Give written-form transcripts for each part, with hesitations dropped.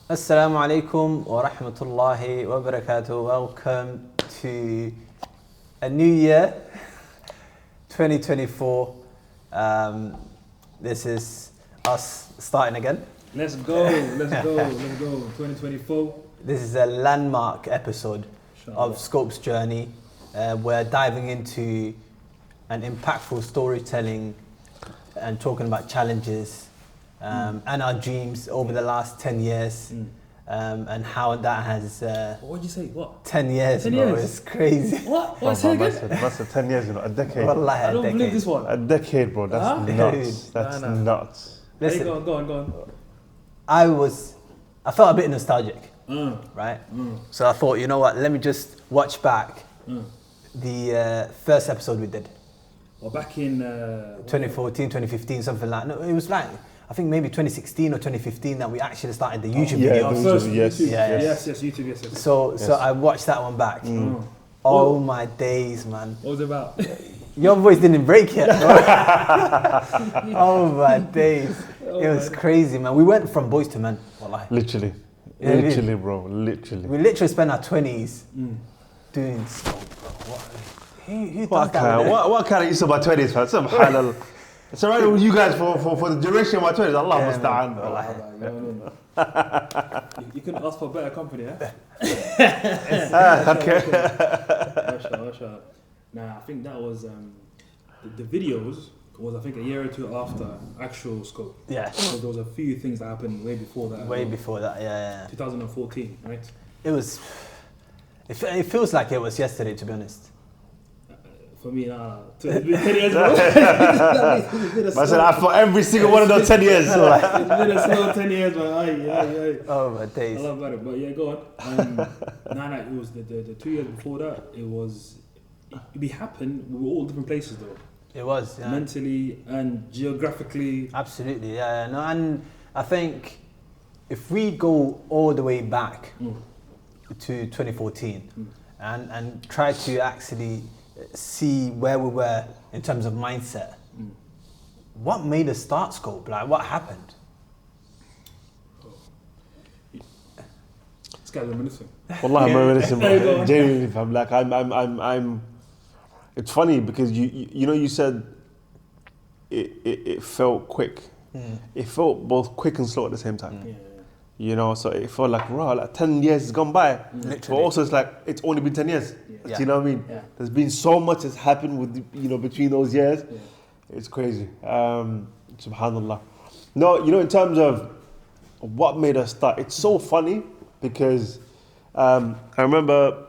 Assalamu alaikum wa rahmatullahi wa barakatuh. Welcome to a new year, 2024. This is us starting again. Let's go. 2024. This is a landmark episode of Scope's journey. We're diving into an impactful storytelling and talking about challenges and our dreams over the last 10 years and how that has... what did you say? What? 10 years, 10 bro. years? It's crazy. What? Say again? Massive 10 years, a decade. Wallahi, I don't a believe decade. this one. A decade, bro. That's nuts. That's nuts. Listen, Hey, go on. I felt a bit nostalgic, right? So I thought, you know what, let me just watch back the first episode we did. Well, back in... 2014, 2015, something like that. No, it was like, I think maybe 2016 or 2015 that we actually started the YouTube yeah, videos. First, yes. YouTube. Yeah, Yes, YouTube, yes. So I watched that one back. Oh my days, man. What was it about? Your voice didn't break yet. Oh my days. It was crazy, man. We went from boys to men. Wallahi. Literally. Yeah, Literally, bro. Literally. We literally spent our 20s doing Scope, bro. Who does that? What kind of use of my 20s, man? Subhanallah. It's alright with you guys for the duration of my 20s. Allah musta'an. No. You couldn't ask for better company, eh? Okay. Mashallah. Nah, I think that was... the videos was, I think, a year or two after actual Scope. Yeah. So there was a few things that happened way before that. Way before that, yeah. 2014, right? It was... It feels like it was yesterday, to be honest. For me, nah. It's been 10 years, bro. I said, I for every single one of those 10 years. So like. It's been a slow 10 years, man. Aye. Oh my days. I love about it, but yeah, go on. It was the 2 years before that. It happened. We were all different places though. It was, yeah. Mentally and geographically. Absolutely, yeah. No, and I think if we go all the way back to 2014 and try to actually see where we were in terms of mindset, what made us start Scope? Like, what happened? This guy's reminiscing. Wallah, I'm reminiscing, There you bro. go. Genuinely, fam. Like, I'm. It's funny because you said it felt quick. It felt both quick and slow at the same time. Yeah. You know, so it felt like, wow, like 10 years has gone by. Literally. But also it's like, it's only been 10 years. Yeah. Do you know what I mean? Yeah. There's been so much that's happened with, between those years. Yeah. It's crazy. Subhanallah. No, in terms of what made us start, it's so funny because I remember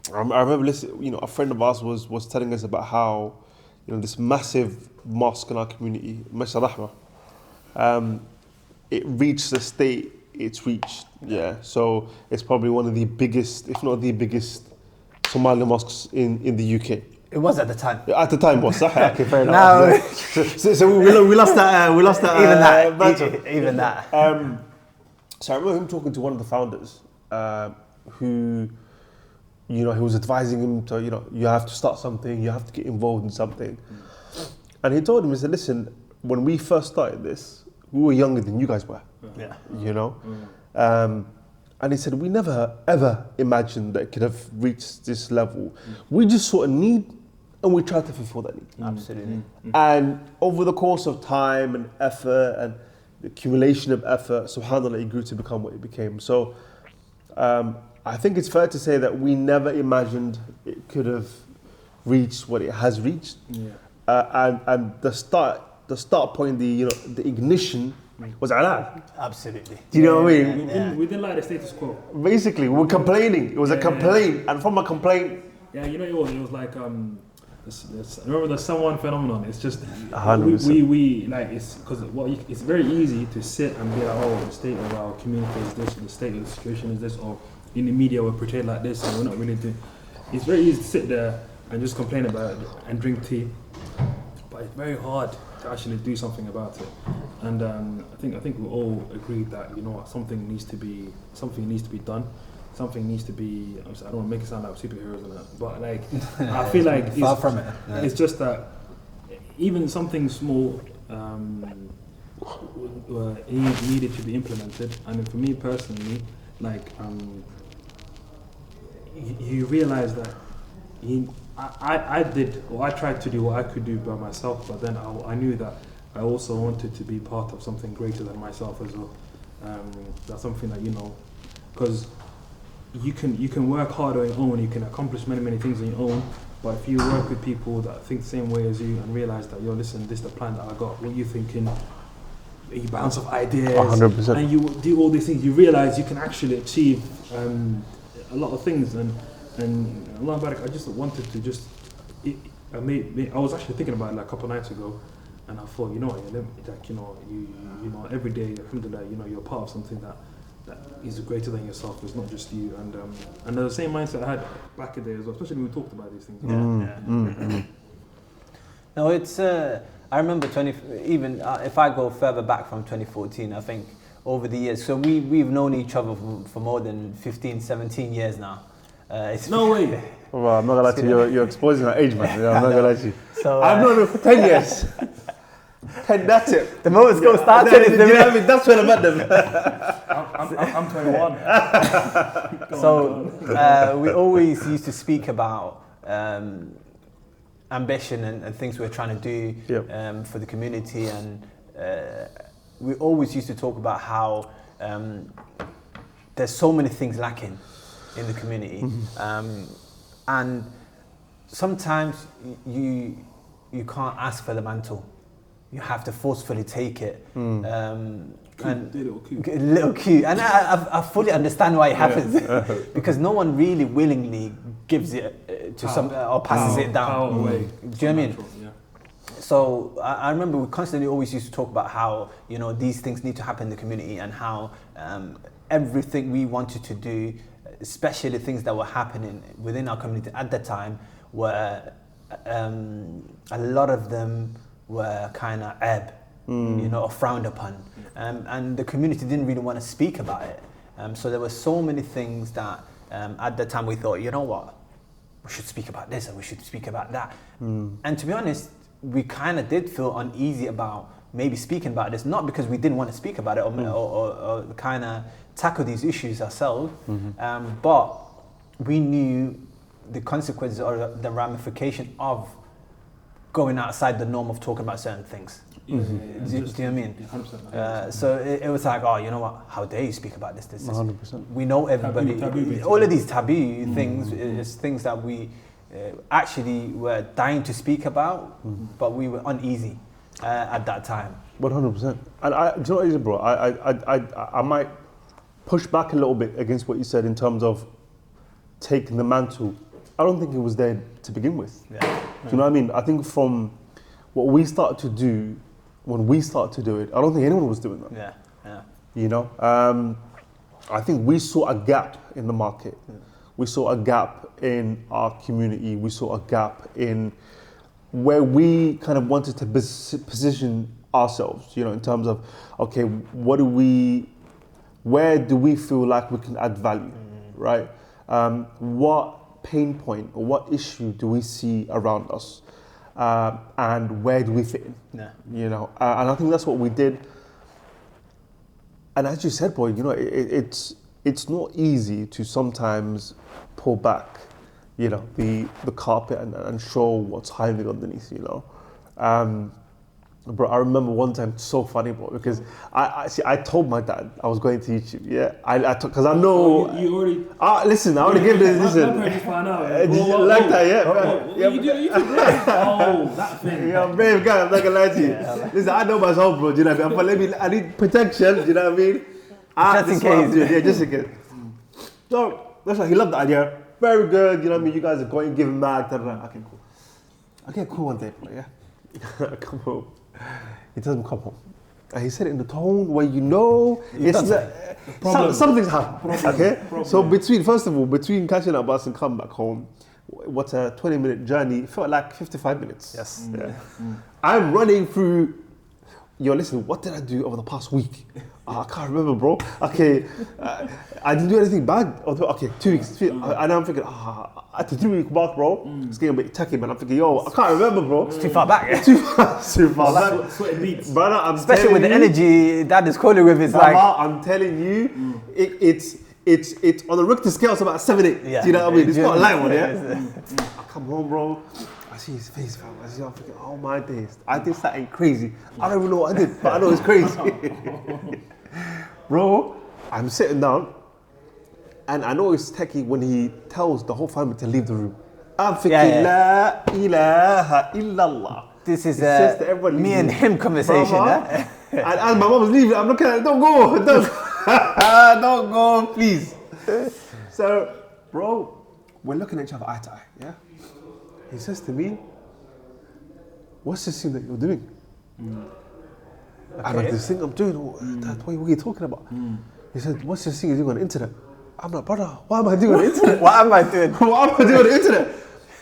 listening, a friend of ours was telling us about how, this massive mosque in our community, Masjid Rahmah, it reached the state it's reached. Yeah. So it's probably one of the biggest, if not the biggest, Somali mosques in the UK. It was at the time. At the time, was okay, fair enough. No. So we lost that. Even that. So I remember him talking to one of the founders, who, he was advising him to, you have to start something, you have to get involved in something. And he told him, he said, listen, when we first started this, we were younger than you guys were. Yeah. And he said, we never ever imagined that it could have reached this level. We just saw a need and we tried to fulfill that need. Absolutely. And over the course of time and effort and the accumulation of effort, subhanAllah, it grew to become what it became. So I think it's fair to say that we never imagined it could have reached what it has reached. Yeah. And the start point, the ignition was Alaa. Absolutely. Do you know what I mean? We didn't like the status quo. Basically, we were complaining. It was a complaint, and from a complaint, Yeah, it was like I remember the someone phenomenon. It's just 100%. we like it's because it's very easy to sit and be like, oh, the state of our community is this, the state of the situation is this, or in the media we're portrayed like this, and we're not really doing. It's very easy to sit there and just complain about it and drink tea, but it's very hard to actually do something about it. And I think we all agreed that something needs to be done. Something needs to be. I don't want to make it sound like superheroes and that, but like I feel like far from it. It's just that even something small needed to be implemented. And then for me personally, like you realize that I did, or I tried to do what I could do by myself, but then I knew that I also wanted to be part of something greater than myself as well. That's something that, because you can work hard on your own, you can accomplish many things on your own, but if you work with people that think the same way as you and realize that, listen, this is the plan that I got, what are you thinking? You bounce off ideas, 100%. and you do all these things, you realize you can actually achieve a lot of things. And Allah Barak, I just wanted to I was actually thinking about it like a couple of nights ago, and I thought, you every day, alhamdulillah, you're part of something that is greater than yourself. It's not just you. And the same mindset I had back in the day as well, especially when we talked about these things. No, it's. I remember if I go further back from 2014, I think over the years. So we've known each other for more than 15, 17 years now. No way. Well, I'm not gonna lie to you. You're exposing our age, man. I'm not gonna lie to you. So I've known her for 10 years. 10, that's it. The moment school started, you know what I mean? That's when I met them. I'm 21. So we always used to speak about ambition and things we're trying to do for the community, and we always used to talk about how there's so many things lacking in the community, and sometimes you can't ask for the mantle. You have to forcefully take it. Little cute. And I fully understand why it happens. Because no one really willingly gives it to some or passes it down. Away. Do you know what I mean? Yeah. So I remember we constantly always used to talk about how these things need to happen in the community, and how everything we wanted to do, especially the things that were happening within our community at the time, were a lot of them were kind of or frowned upon, and the community didn't really want to speak about it. So there were so many things that at the time we thought, you know what, we should speak about this and we should speak about that. And to be honest, we kind of did feel uneasy about maybe speaking about this, not because we didn't want to speak about it or kind of tackle these issues ourselves, but we knew the consequences or the ramification of going outside the norm of talking about certain things. Do you know what I mean? 100%. So it was like, you know what? How dare you speak about this? 100%. We know everybody. Taboo, all of these taboo things is things that we actually were dying to speak about, but we were uneasy at that time. 100%. And do you know what it is, bro? I might push back a little bit against what you said in terms of taking the mantle. I don't think it was there to begin with. Yeah. Do you know what I mean? I think from what we started to do, when we started to do it, I don't think anyone was doing that. Yeah. I think we saw a gap in the market. We saw a gap in our community. We saw a gap in where we kind of wanted to position ourselves, in terms of, okay, where do we feel like we can add value, right? What pain point or what issue do we see around us, and where do we fit in? And I think that's what we did. And as you said, boy, it's not easy to sometimes pull back, the carpet and show what's hiding underneath, Bro, I remember one time, so funny, bro, because I told my dad I was going to YouTube, because I know. You already. Listen, I already gave this. Listen. My parents found out. Like that, You do YouTube, that thing. Yeah, I'm a brave guy, I'm not gonna lie to you. Listen, I know myself, bro, do you know what I mean? I need protection, do you know what I mean? Just in case. Just in case. So, that's why he loved the idea. Very good, you know what I mean? You guys are going, give him back. Okay, cool. Okay, cool one day, bro, come home. He tells him, come home. And he said it in the tone where something's happened. Okay? So between catching a bus and coming back home, what's a 20-minute journey, it felt like 55 minutes. Yes. I'm running through yo, listen, what did I do over the past week? I can't remember, bro. Okay, I didn't do anything bad. Okay, 2 weeks. And I'm thinking, at the 3 week mark, bro, it's getting a bit tacky, man. I'm thinking, yo, I can't remember, bro. It's too far back. Yeah? Too far back. Sweat beats. Brother, I'm Especially with the energy Dad is calling with, it's Brother, like. I'm telling you, it's on the Richter scale, it's about 7, 8. Yeah. Do you know what I mean? It's not a light one, yeah? Yeah. I come home, bro. I see his face, fam. I'm thinking, oh my days. I did something crazy. I don't even know what I did, but I know it's crazy. Bro, I'm sitting down, and I know it's techie when he tells the whole family to leave the room. I'm thinking, La ilaha illallah. This is me and him conversation. Yeah? And my mom was leaving. I'm looking at it, don't go, don't go, please. So, bro, we're looking at each other eye to eye, yeah? He says to me, what's this thing that you're doing? I'm like, this thing I'm doing, Dad, what are you talking about? He said, what's this thing you're doing on the internet? I'm like, brother, what am I doing on the internet? What am I doing? What am I doing on the internet?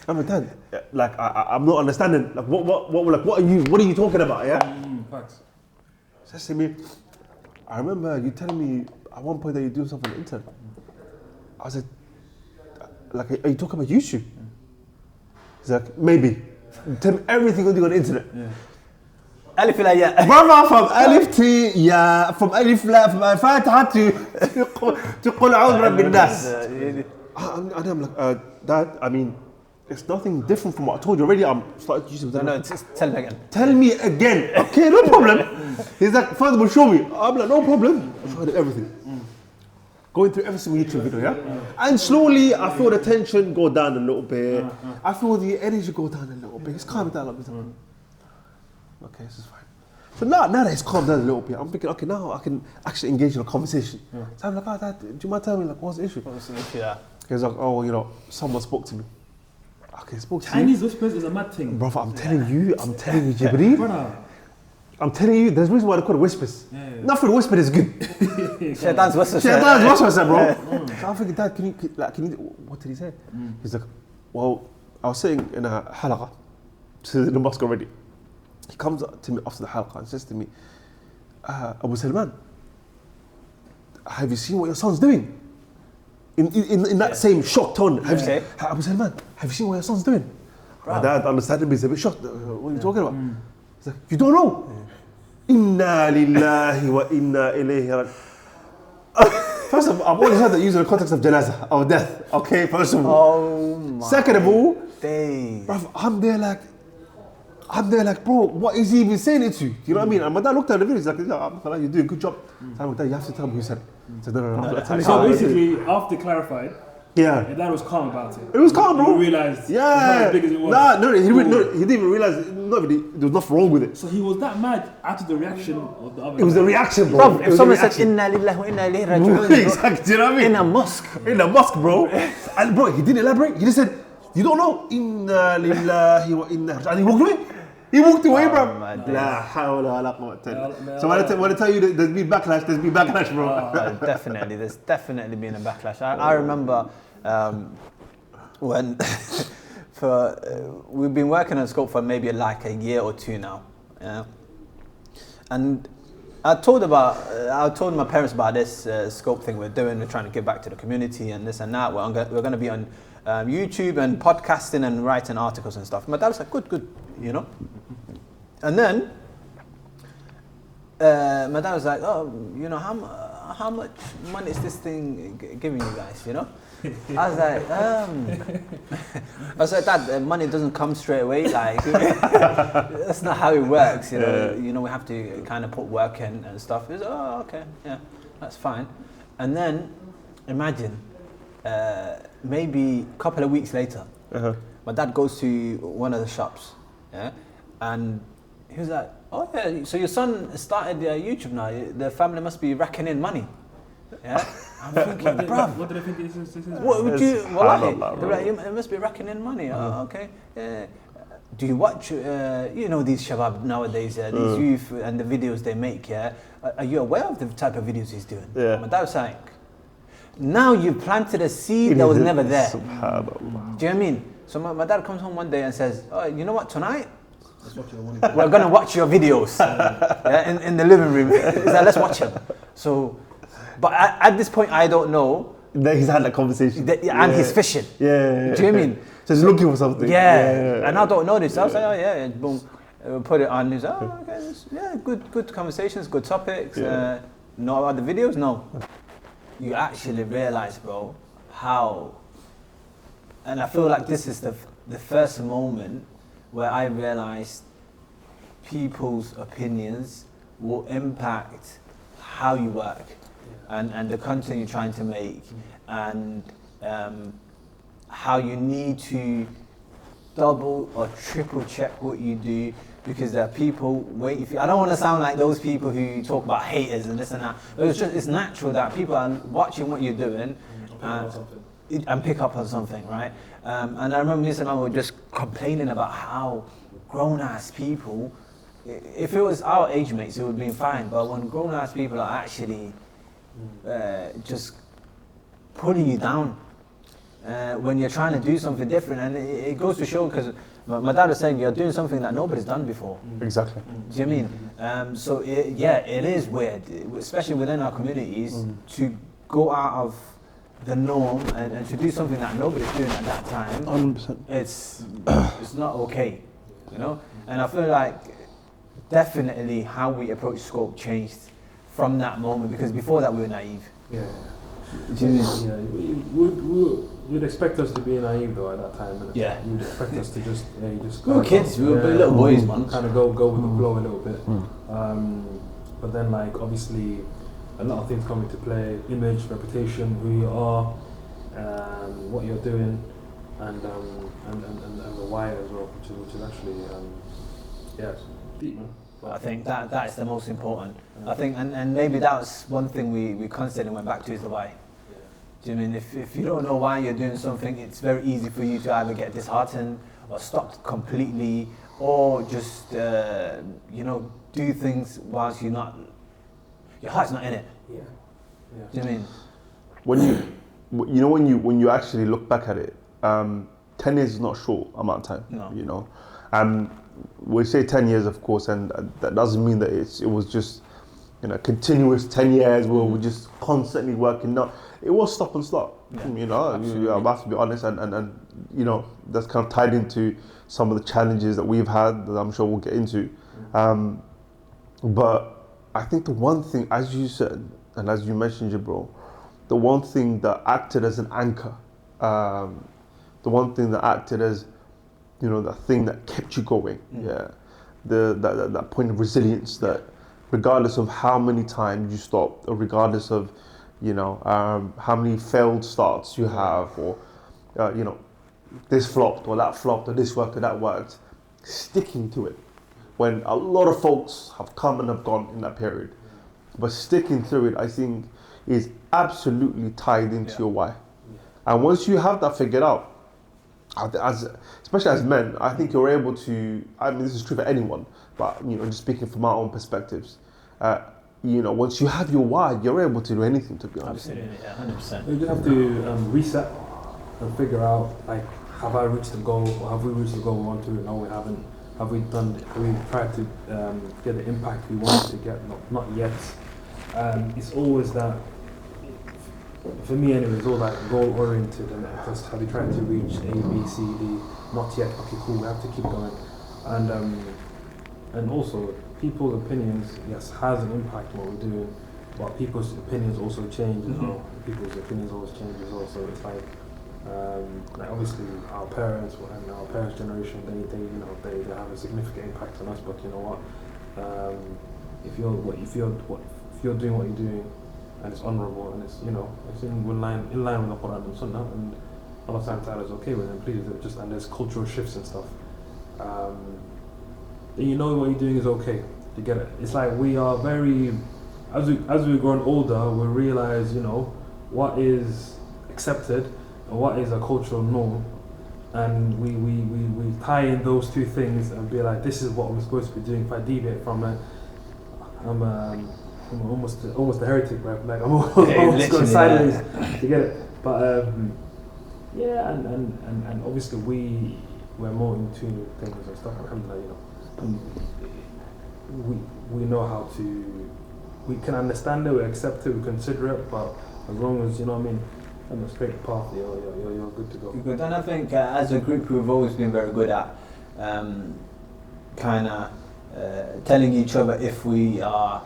I'm like, Dad, like, I'm not understanding. Like, what are you talking about, yeah? Facts. He says to me, I remember you telling me at one point that you're doing something on the internet. I was like, are you talking about YouTube? He's like, maybe. Tell me everything you're doing on the internet. Yeah. Alif la ya. Brother, from Alif to Ya, from Alif la, from Al-Fatiha to Qul A'udhu Rabbin Nas. And I'm like, Dad, I mean, it's nothing different from what I told you already. I'm starting to use it. No, just tell me again. Tell me again. Okay, no problem. He's like, furthermore, show me. I'm like, no problem. I tried everything. Going through every single YouTube video, yeah? And slowly, I feel the tension go down a little bit. I feel the energy go down a little bit. It's calming down a little bit. Okay, this is fine. So now that it's calmed down a little bit, I'm thinking, okay, now I can actually engage in a conversation. So I'm like, Dad, do you mind telling me, like, what's the issue? What's the issue? Yeah. He's like, oh, someone spoke to me. Okay, spoke to you. Chinese whispers is a mad thing. Brother, I'm telling you, Jibril. Brother. I'm telling you, there's a reason why they call it whispers. Yeah. Nothing whispered is good. Shaitan's whisper. Shaitan's whisper, bro. So I'm thinking, Dad, can you, what did he say? He's like, well, I was sitting in a halaqa, to the mosque already. He comes up to me after the halaqa and says to me, Abu Salman, have you seen what your son's doing? In that same shocked tone. Abu Salman, have you seen what your son's doing? My dad, understandably, is a bit shocked. What are you talking about? He's like, you don't know? Inna lillahi wa inna ilayhi raji'un. First of all, I've always heard that used in the context of janazah, of death. Okay, first of all. Oh my. Second of all, days. Bruv, I'm there like, bro, what is he even saying it to? You know what I mean? And my dad looked at the video, he's like, yeah, you're doing a good job. So I'm like, you have to tell me who said it. I said, no. So basically, after clarified, yeah, your dad was calm about it. It was calm, bro. He realised yeah. it's not as big as it was. He didn't even realise there was nothing wrong with it. So he was that mad after the reaction of the other. It was the reaction, bro. If someone said Inna lillahi wa inna ilayhi raji'un, exactly, do you know what I mean? In a mosque, bro. And bro, he didn't elaborate. He just said, you don't know? Inna lillahi wa inna. And he walked away. He walked away, bro. La hawla wa la quwwata illa. So when I tell you there's been backlash, bro. Definitely, there's definitely been a backlash. I remember when we've been working on SSCOPE for maybe like a year or two now, yeah. And I told my parents about this SSCOPE thing we're doing. We're trying to give back to the community and this and that. We're going to be on YouTube and podcasting and writing articles and stuff. My dad was like, good, you know. And then my dad was like, oh, you know, how much money is this thing giving you guys, you know? I was like, Dad, money doesn't come straight away. Like, that's not how it works, you know. You know, we have to kind of put work in and stuff. He's like, oh, okay, yeah, that's fine. And then, imagine, maybe a couple of weeks later, my dad goes to one of the shops, yeah, and he was like, oh yeah, so your son started YouTube now. The family must be racking in money. Yeah, I'm thinking, bruv. What did I think this is? What would you? Wallahi, they're like, it must be racking in money. Oh, okay. Yeah. Do you watch? You know these shabab nowadays, these youth and the videos they make. Yeah, are you aware of the type of videos he's doing? Yeah. My dad was saying, now you've planted a seed that was never there. Subhanallah. Do you know what I mean? So my dad comes home one day and says, oh, you know what? Tonight, Let's watch your one. We're gonna watch your videos in the living room. He's like, let's watch them. So, but at this point, I don't know. Then he's had that conversation. And he's fishing. Yeah. Do you know what I mean? So he's looking for something. Yeah. And I don't know this. I was like, oh yeah, boom. Put it on. He's like, oh, okay, yeah, good conversations, good topics. Yeah. Know about the videos? No. You actually realize, bro, how. And I feel like this is the first moment where I realized people's opinions will impact how you work and the content you're trying to make and how you need to double or triple check what you do, because there are people waiting for you. I don't want to sound like those people who talk about haters and this and that, but it's natural that people are watching what you're doing and pick up on something, right? And I remember Mr. Man were just complaining about how grown-ass people, if it was our age mates, it would have been fine, but when grown-ass people are actually just pulling you down when you're trying to do something different, and it goes to show, because my dad was saying you're doing something that nobody's done before. Exactly. Do you mean? So it is weird, especially within our communities, to go out of the norm and to do something that nobody's doing at that time. 100%. It's not okay, you know. And I feel like definitely how we approach SSCOPE changed from that moment, because before that we were naive. Yeah. Do you mean? You'd expect us to be naive though at that time. Yeah. You'd expect us to just We were kids, we were little boys, man. Kind of go with the flow a little bit. But then, like, obviously, a lot of things come into play: image, reputation, who you are, what you're doing, and the why as well, which is actually it's deep, man. I think that is the most important. I think, and maybe that's one thing we constantly went back to, is the why. Do you mean, if you don't know why you're doing something, it's very easy for you to either get disheartened or stopped completely, or just do things whilst your heart's not in it. Yeah. Do you mean? When you actually look back at it, 10 years is not a short amount of time. No. You know, we say 10 years, of course, and that doesn't mean that it was just continuous 10 years where we're just constantly working. No, it was stop and start. Yeah, you have to be honest, and that's kind of tied into some of the challenges that we've had that I'm sure we'll get into. But I think the one thing, as you said, and as you mentioned, Jibril, the one thing that acted as an anchor, the one thing that acted as, that thing that kept you going, that point of resilience, that regardless of how many times you stopped, or regardless of, how many failed starts you have, or, this flopped, or that flopped, or this worked, or that worked, sticking to it. When a lot of folks have come and have gone in that period. But sticking through it, I think, is absolutely tied into your why. And once you have that figured out, especially as men, I think you're able to, this is true for anyone, but just speaking from our own perspectives, once you have your why, you're able to do anything, to be honest. Absolutely, 100%. You just have to reset and figure out, like, have I reached the goal, or have we reached the goal we want to? No, we haven't. Have we tried to get the impact we wanted to get? Not yet. It's always that, for me anyway, it's all like goal oriented, and just have you tried to reach A, B, C, D? Not yet. Okay, cool. We have to keep going. And also, people's opinions, yes, has an impact on what we're doing, but people's opinions also change as well. People's opinions always change as well. So it's like obviously our parents and our parents' generation, they have a significant impact on us. But you know what? If you're doing what you're doing, and it's honourable, and it's it's in line with the Quran and Sunnah, and Allah Ta'ala is okay with it, please do it. And there's cultural shifts and stuff. Then what you're doing is okay. You get it. It's like we are very, as we've grown older, we realize what is accepted and what is a cultural norm, and we tie in those two things and be like, this is what we're supposed to be doing. If I deviate from it, I'm almost a heretic, right? Like I'm almost going sideways. You get it? But and obviously we're more in tune with things and stuff. Alhamdulillah, we know how to, we can understand it, we accept it, we consider it, but as long as, you know what I mean, on the straight path, you're good to go. Good. And I think as a group we've always been very good at kind of telling each other if we are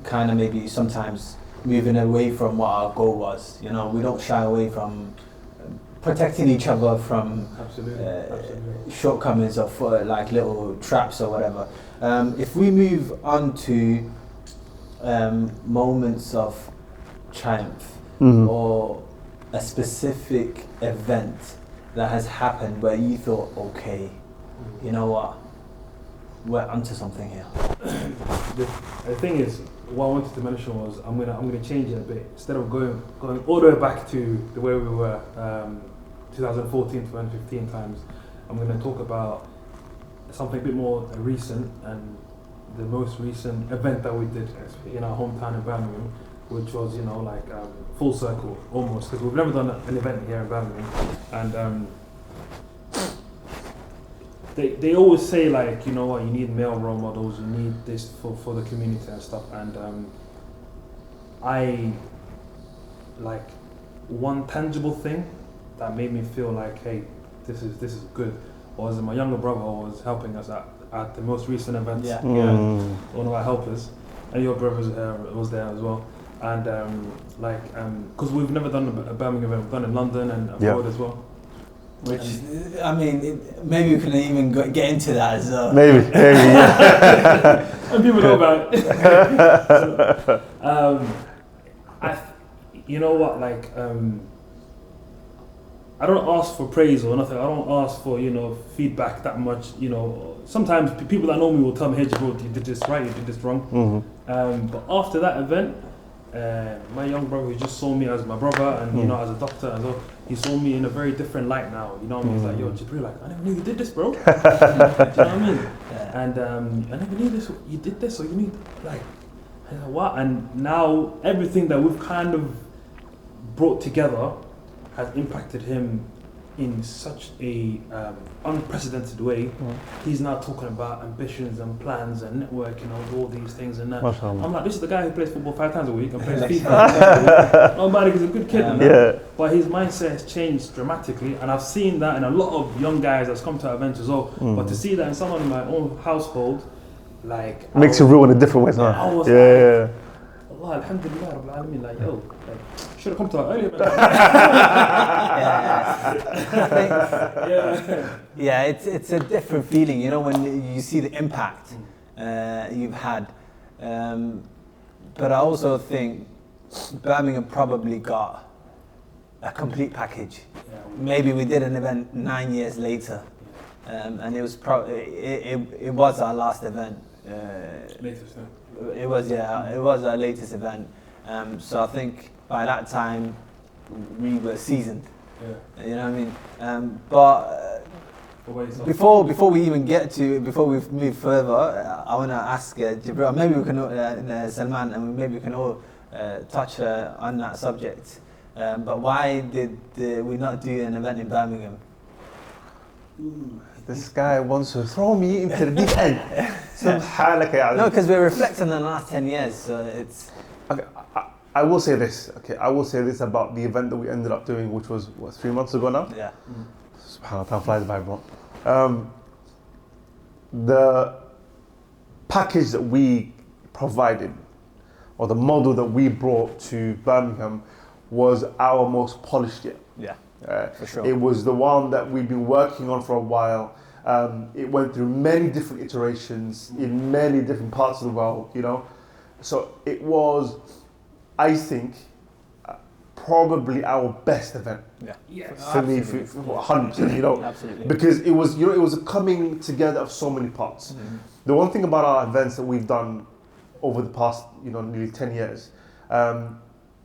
kind of maybe sometimes moving away from what our goal was. You know, we don't shy away from protecting each other from shortcomings of like little traps or whatever. If we move on to moments of triumph or a specific event that has happened where you thought, okay, you know what, we're onto something here. The thing is, what I wanted to mention was I'm gonna change it a bit. Instead of going all the way back to the way we were 2014 to 2015 times, I'm gonna talk about something a bit more recent, and the most recent event that we did in our hometown in Birmingham, which was, you know, like full circle almost, because we've never done an event here in Birmingham, and they always say, like, you know what, you need male role models, you need this for the community and stuff, and I, like, one tangible thing that made me feel like, hey, this is good, was my younger brother was helping us at the most recent event. One of our helpers, and your brother was there as well, and because we've never done a Birmingham event, we've done it in London and abroad as well. Which, I mean, maybe we can even get into that as well. Maybe, yeah. And people know about it. So, you know what, like, I don't ask for praise or nothing. I don't ask for, you know, feedback that much. You know, sometimes people that know me will tell me, hey, Jibril, you did this right, you did this wrong. But after that event, my young brother, who just saw me as my brother and, you know, as a doctor as well, he saw me in a very different light now. You know what I mean? He's like, yo, Jibril, like, I never knew you did this, bro. Do you know what I mean? Yeah. And I never knew this. You did this, or you need, like, what? And now everything that we've kind of brought together has impacted him in such a unprecedented way. He's now talking about ambitions and plans and networking and all these things and that. I'm like, this is the guy who plays football 5 times a week and plays FIFA 5 times a week. Nobody, he's a good kid, but his mindset has changed dramatically, and I've seen that in a lot of young guys that's come to our events as well. But to see that in someone in my own household, like, makes you real in a different way. I was like, Allah, alhamdulillah, Rabbil Alameen, like, yo, like, should have come to that earlier, man. Yeah, it's a different feeling, you know, when you see the impact you've had. But I also think Birmingham probably got a complete package. Maybe we did an event 9 years later, and it was it was our last event. Latest event. It was our latest event. So I think by that time we were seasoned. You know what I mean? But before we even get to, before we move further, I want to ask Jibril, maybe we can Salman, and maybe we can all touch on that subject. But why did we not do an event in Birmingham? This guy wants to throw me into the deep end. No, because we're reflecting on the last 10 years, so it's... Okay, I will say this. Okay, I will say this about the event that we ended up doing, which was, what, 3 months ago now? Yeah. SubhanAllah, time flies by, bro. The package that we provided, or the model that we brought to Birmingham, was our most polished yet. Yeah, for sure. It was the one that we've been working on for a while. It went through many different iterations in many different parts of the world, you know. So it was, I think, probably our best event. Yeah. Yes. For me, for 100%, you know. Absolutely. Because it was, you know, it was a coming together of so many parts. The one thing about our events that we've done over the past, you know, nearly 10 years,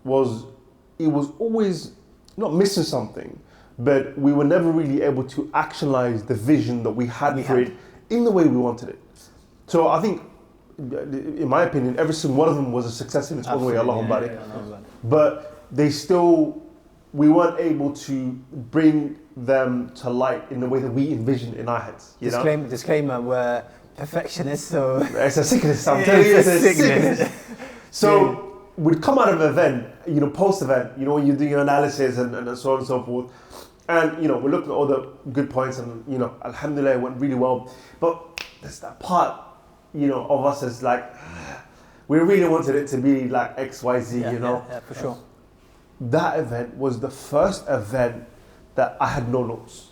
was it was always not missing something, but we were never really able to actualize the vision that we had for it in the way we wanted it. So I think, in my opinion, every single one of them was a success in its own way, Allahumma barik. But they still, we weren't able to bring them to light in the way that we envisioned in our heads. You know? Disclaimer, perfectionist, so It's a sickness. I'm telling you, it's it's a sickness. So we'd come out of an event, post-event, when you're doing your analysis and so on and so forth. And, we're looking at all the good points and, alhamdulillah, it went really well. But there's that part, of us is like, we really wanted it to be like X, Y, Z, Yeah, for sure. That event was the first event that I had no notes.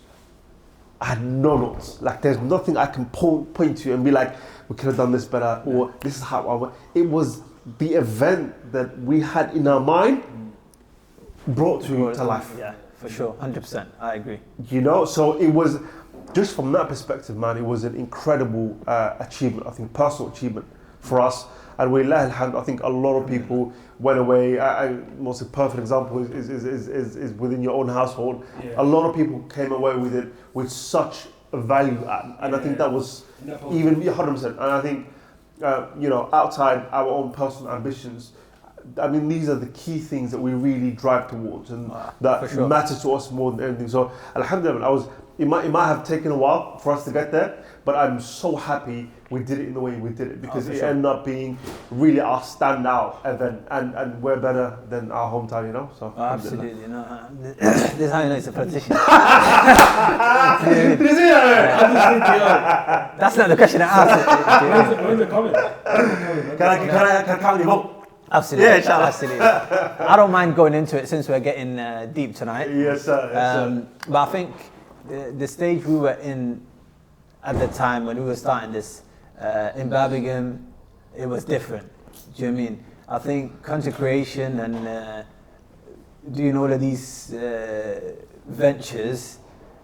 Like, there's nothing I can point to and be like, we could have done this better, or this is how I went. It was the event that we had in our mind brought to life. Yeah, for sure, 100%. I agree. So it was, just from that perspective, man, it was an incredible achievement. I think personal achievement for us. And I think a lot of people went away. Most perfect example is within your own household. Yeah. A lot of people came away with it with such a value add, and I think that was even 100%. And I think outside our own personal ambitions, I mean, these are the key things that we really drive towards, and that matter to us more than anything. So, alhamdulillah, it might have taken a while for us to get there, but I'm so happy we did it in the way we did it, because it ended up being really our standout event, and we're better than our hometown, So absolutely, this is how you know it's a politician. That's not the question I asked. Where's the comment? Can I count you vote? Absolutely, yeah, inshallah. Absolutely. I don't mind going into it since we're getting deep tonight. Yes, sir. But I think the stage we were in at the time when we were starting this in Birmingham, it was different. Do you know what I mean? I think content creation and doing all of these ventures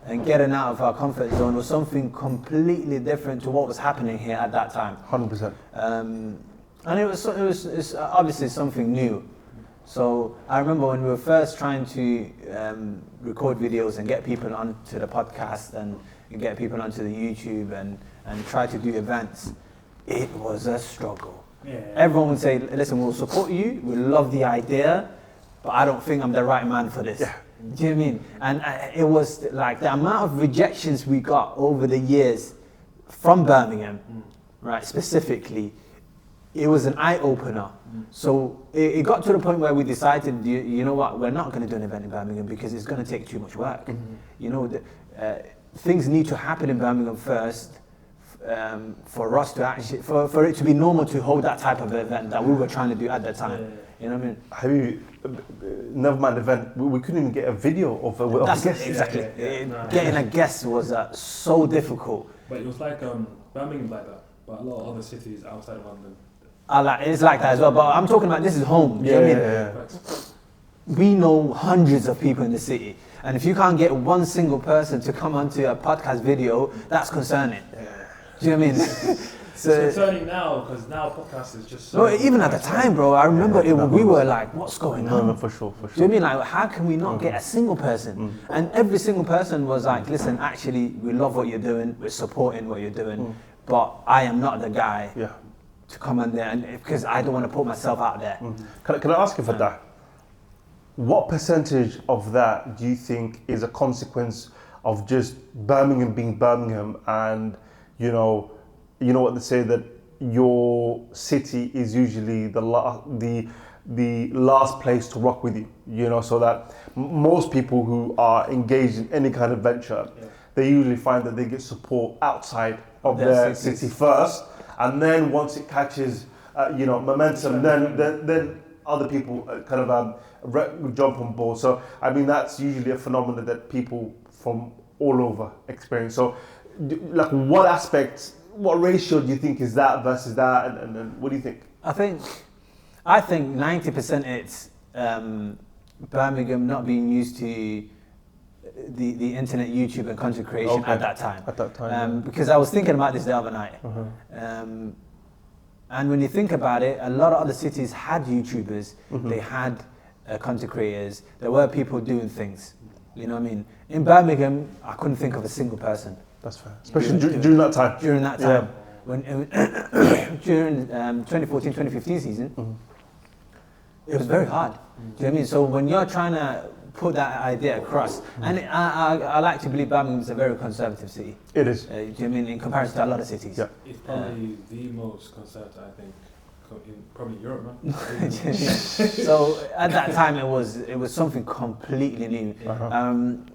and getting out of our comfort zone was something completely different to what was happening here at that time. 100%. And it's obviously something new. So I remember when we were first trying to record videos and get people onto the podcast and get people onto the YouTube and try to do events, it was a struggle. Yeah. Everyone would say, listen, we'll support you, we love the idea, but I don't think I'm the right man for this. Yeah. Do you know what I mean? And it was like the amount of rejections we got over the years from Birmingham, right, specifically, it was an eye-opener. So it got to the point where we decided, you know what, we're not going to do an event in Birmingham because it's going to take too much work. Things need to happen in Birmingham first for us to actually, for it to be normal to hold that type of event that we were trying to do at the time. You know what I mean? Never mind the event, we couldn't even get a video of a guest. Exactly. Getting a guest was so difficult. But it was like Birmingham's like that, but a lot of other cities outside of London. It's like that as well, but I'm talking about this is home. Do you know what I mean? We know hundreds of people in the city, and if you can't get one single person to come onto a podcast video, that's concerning. Do you know what I mean? So it's concerning now, because now podcast is just so... No, even at the time, bro, I remember we were like, what's going on? No, for sure. Do you know what I mean? Like, how can we not get a single person? And every single person was like, listen, actually, we love what you're doing, we're supporting what you're doing, but I am not the guy to come in there, because I don't want to put myself out there. Can I ask you for that? What percentage of that do you think is a consequence of just Birmingham being Birmingham, and you know what they say, that your city is usually the last place to rock with you, so that most people who are engaged in any kind of venture, they usually find that they get support outside of their city first, and then once it catches momentum, then other people kind of jump on board. So I mean, that's usually a phenomenon that people from all over experience. So like, what ratio do you think is that versus that, and what do you think? I think 90% it's Birmingham not being used to the internet, YouTube and content creation at that time. Because I was thinking about this the other night. And when you think about it, a lot of other cities had YouTubers, they had content creators, there were people doing things. You know what I mean? In Birmingham, I couldn't think of a single person. That's fair. Especially during that time. During that time. When during 2014-2015 season, it was very hard. Do you know what I mean? So when you're trying to put that idea across. And I like to believe Birmingham's a very conservative city. It is. Do you know what I mean, in comparison to a lot of cities? Yeah. It's probably the most conservative, I think, in probably Europe, man. So at that time it was something completely new,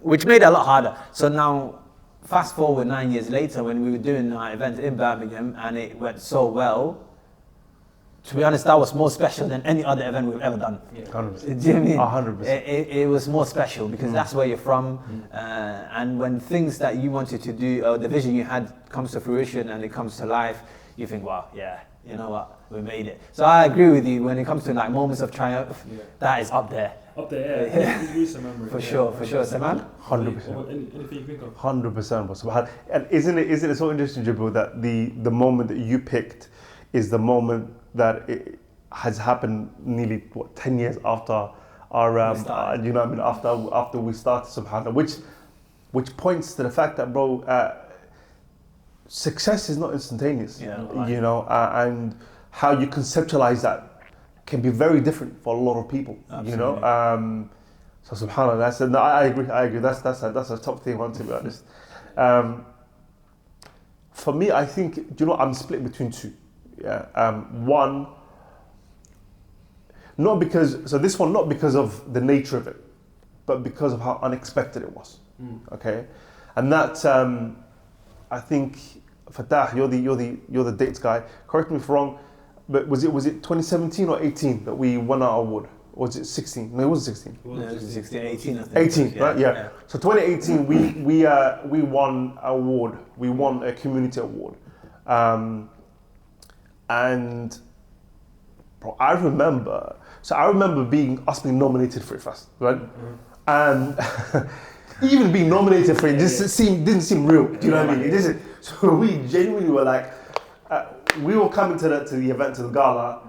which made it a lot harder. So now, fast forward 9 years later, when we were doing our event in Birmingham and it went so well. To be honest, that was more special than any other event we've ever done. 100%. Do you know what I mean? 100%. It was more special because that's where you're from, and when things that you wanted to do or the vision you had comes to fruition and it comes to life, you think, wow, yeah, you know what, we made it. So I agree with you when it comes to like moments of triumph. That is up there. Up there, yeah. It's recent memory. For sure, Salman. 100%. Anything you think of? 100%. And isn't it so interesting, Jibril, that the moment that you picked is the moment that it has happened nearly 10 years after our you know what I mean, after we started, subhanAllah, which points to the fact that, bro, success is not instantaneous. You know, and how you conceptualize that can be very different for a lot of people. Absolutely. You know, so subhanAllah, I agree. That's a top thing, to be honest. For me, I think, you know, I'm split between two. One, not because of the nature of it, but because of how unexpected it was. Okay, and that I think, Fatah, you're the dates guy. Correct me if I'm wrong, but was it 2017 or 18 that we won our award? Or was it 16? No, it was 16. No, it was 16, 18, I think. 18, right? Yeah. So 2018, we won an award. We won a community award. And bro, I remember us being nominated for it first, right? And even being nominated for it didn't seem real. Do you know what I mean? It isn't. So we genuinely were like, we were coming to the event, to the gala.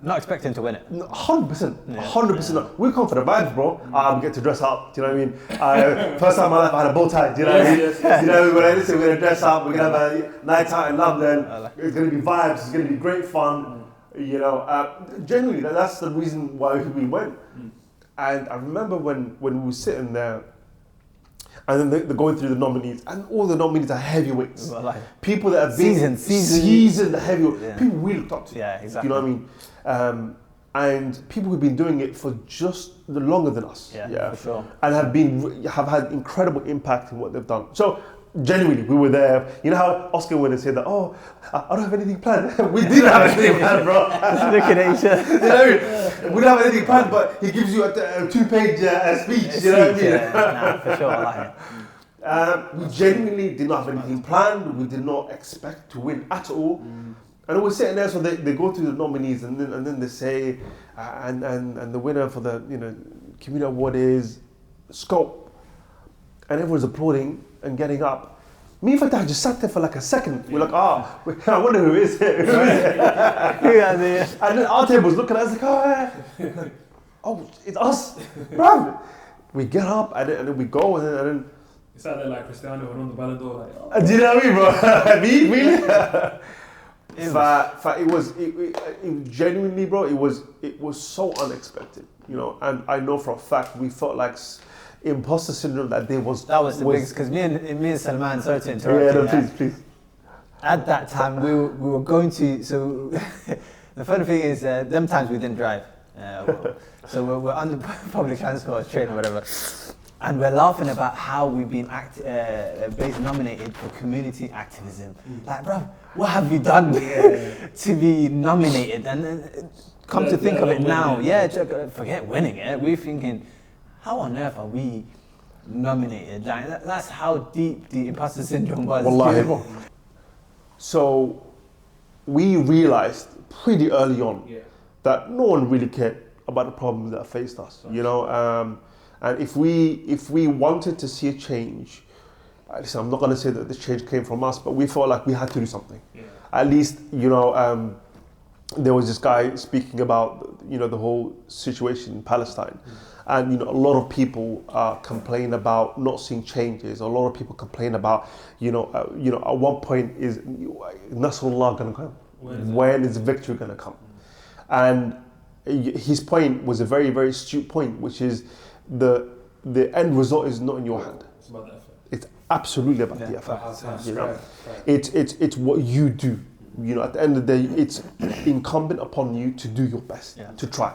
Not expecting to win it. 100%. 100% not. We come for the vibes, bro. We get to dress up. Do you know what I mean? First time in my life I had a bow tie. Do you know what I mean? You know, we're going to dress up. We're going to have a night out in London. It's going to be vibes. It's going to be great fun. You know, genuinely, that's the reason why we went. And I remember when we were sitting there, and then they're going through the nominees, and all the nominees are heavyweights. Well, people that have been seasoned heavyweights. Yeah. People we looked up to. Yeah, exactly. You know what I mean? And people who've been doing it for just longer than us. Yeah, for sure. And have had incredible impact in what they've done. So genuinely, we were there. You know how Oscar winners say that, oh, I don't have anything planned. We didn't have anything planned, bro. Looking at each other. You know, we don't have anything planned, but he gives you a 2-page speech. You know what I mean? Nah, for sure, I like it. We genuinely did not have anything planned. We did not expect to win at all. And we're sitting there, so they go through the nominees, and then they say, and the winner for the community award is SSCOPE, and everyone's applauding and getting up. Me and Fatah just sat there for like a second. We're like, I wonder who is it? And then our table's looking at us like, oh, it's us, bro. We get up and then we go and then. It's like like Cristiano won the Ballon d'Or. Like, do you know what I mean, bro? Me, really? It genuinely, bro. It was so unexpected, you know. And I know for a fact we felt like imposter syndrome that day was. That was the biggest, because me and Salman, sorry to interrupt. Yeah, no, please. At that time, we were going to. So the funny thing is, them times we didn't drive. So we're on the public transport, train or whatever. And we're laughing about how we've been nominated for community activism. Like, bro, what have you done to be nominated? And then come to think of it now, forget winning it. We're thinking, how on earth are we nominated? Like, that's how deep the imposter syndrome was. Wallahi. So we realized pretty early on that no one really cared about the problems that faced us. You know. And if we wanted to see a change, listen, I'm not going to say that the change came from us, but we felt like we had to do something. Yeah. At least, you know, there was this guy speaking about, you know, the whole situation in Palestine. And, you know, a lot of people complain about not seeing changes. A lot of people complain about, you know, at one point is Nasrullah going to come? When is victory going to come? And his point was a very, very astute point, which is the end result is not in your hand. It's about the effort. It's absolutely about the effort. You know, it's what you do. You know, at the end of the day, it's incumbent upon you to do your best, to try.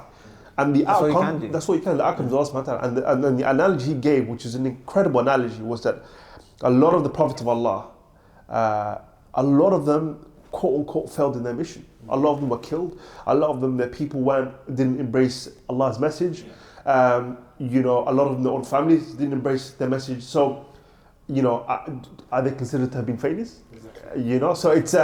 And the That's outcome, what you can do. that's what you can. The outcome is Allah subhanahu wa ta'ala. And then the analogy he gave, which is an incredible analogy, was that a lot of the prophets of Allah, a lot of them, quote unquote, failed in their mission. A lot of them were killed. A lot of them, their people didn't embrace Allah's message. You know, a lot of them, their own families didn't embrace their message. So, you know, are they considered to have been failures? Exactly. You know, so it's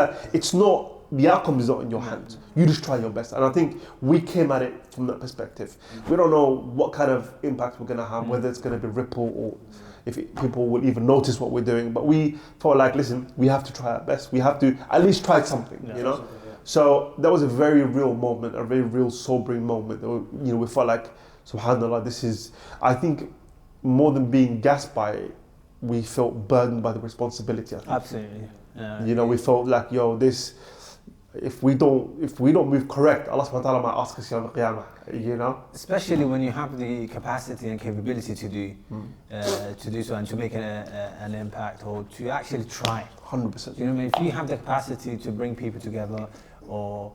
not, the outcome is not in your hands. You just try your best. And I think we came at it from that perspective. We don't know what kind of impact we're going to have, whether it's going to be ripple or if people will even notice what we're doing. But we felt like, listen, we have to try our best. We have to at least try something, you know? So that was a very real moment, a very real sobering moment. You know, we felt like, subhanAllah, this is, I think, more than being gassed by it, we felt burdened by the responsibility. I think. Absolutely. You know, we felt like, yo, this, if we don't move correct, Allah subhanahu wa ta'ala might ask us on Qiyamah, you know? Especially when you have the capacity and capability to do so and to make an impact or to actually try. 100%. You know what I mean? If you have the capacity to bring people together, or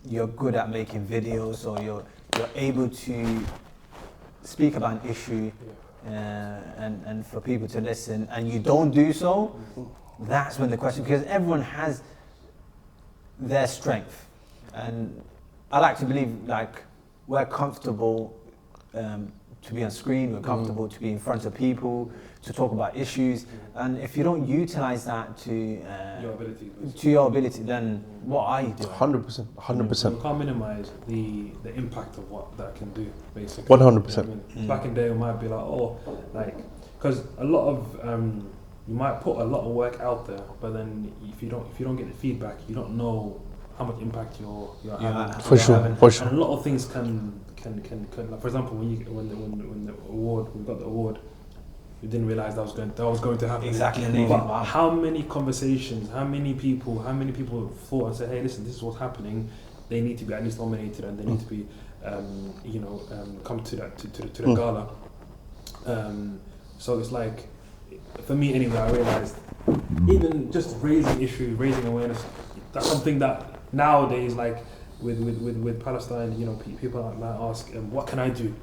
you're good at making videos, or you're able to speak about an issue and for people to listen, and you don't do so, that's when the question, because everyone has their strength, and I like to believe like we're comfortable to be on screen, we're comfortable to be in front of people, to talk about issues, and if you don't utilize that to your ability, then what are you doing? 100%, 100%. You can't minimize the impact of what that can do, basically. 100%. You know what I mean? Back in the day, it might be like, oh, like, because a lot of you might put a lot of work out there, but then if you don't get the feedback, you don't know how much impact you're having. For sure. And a lot of things can like, for example, when the award, we got the award, we didn't realize that was going to happen. Exactly. But how many conversations, how many people thought and said, hey, listen, this is what's happening. They need to be at least nominated, and they need to be, come to the gala. So it's like, for me anyway, I realized even just raising awareness, that's something that nowadays, like with Palestine, you know, people might ask, what can I do?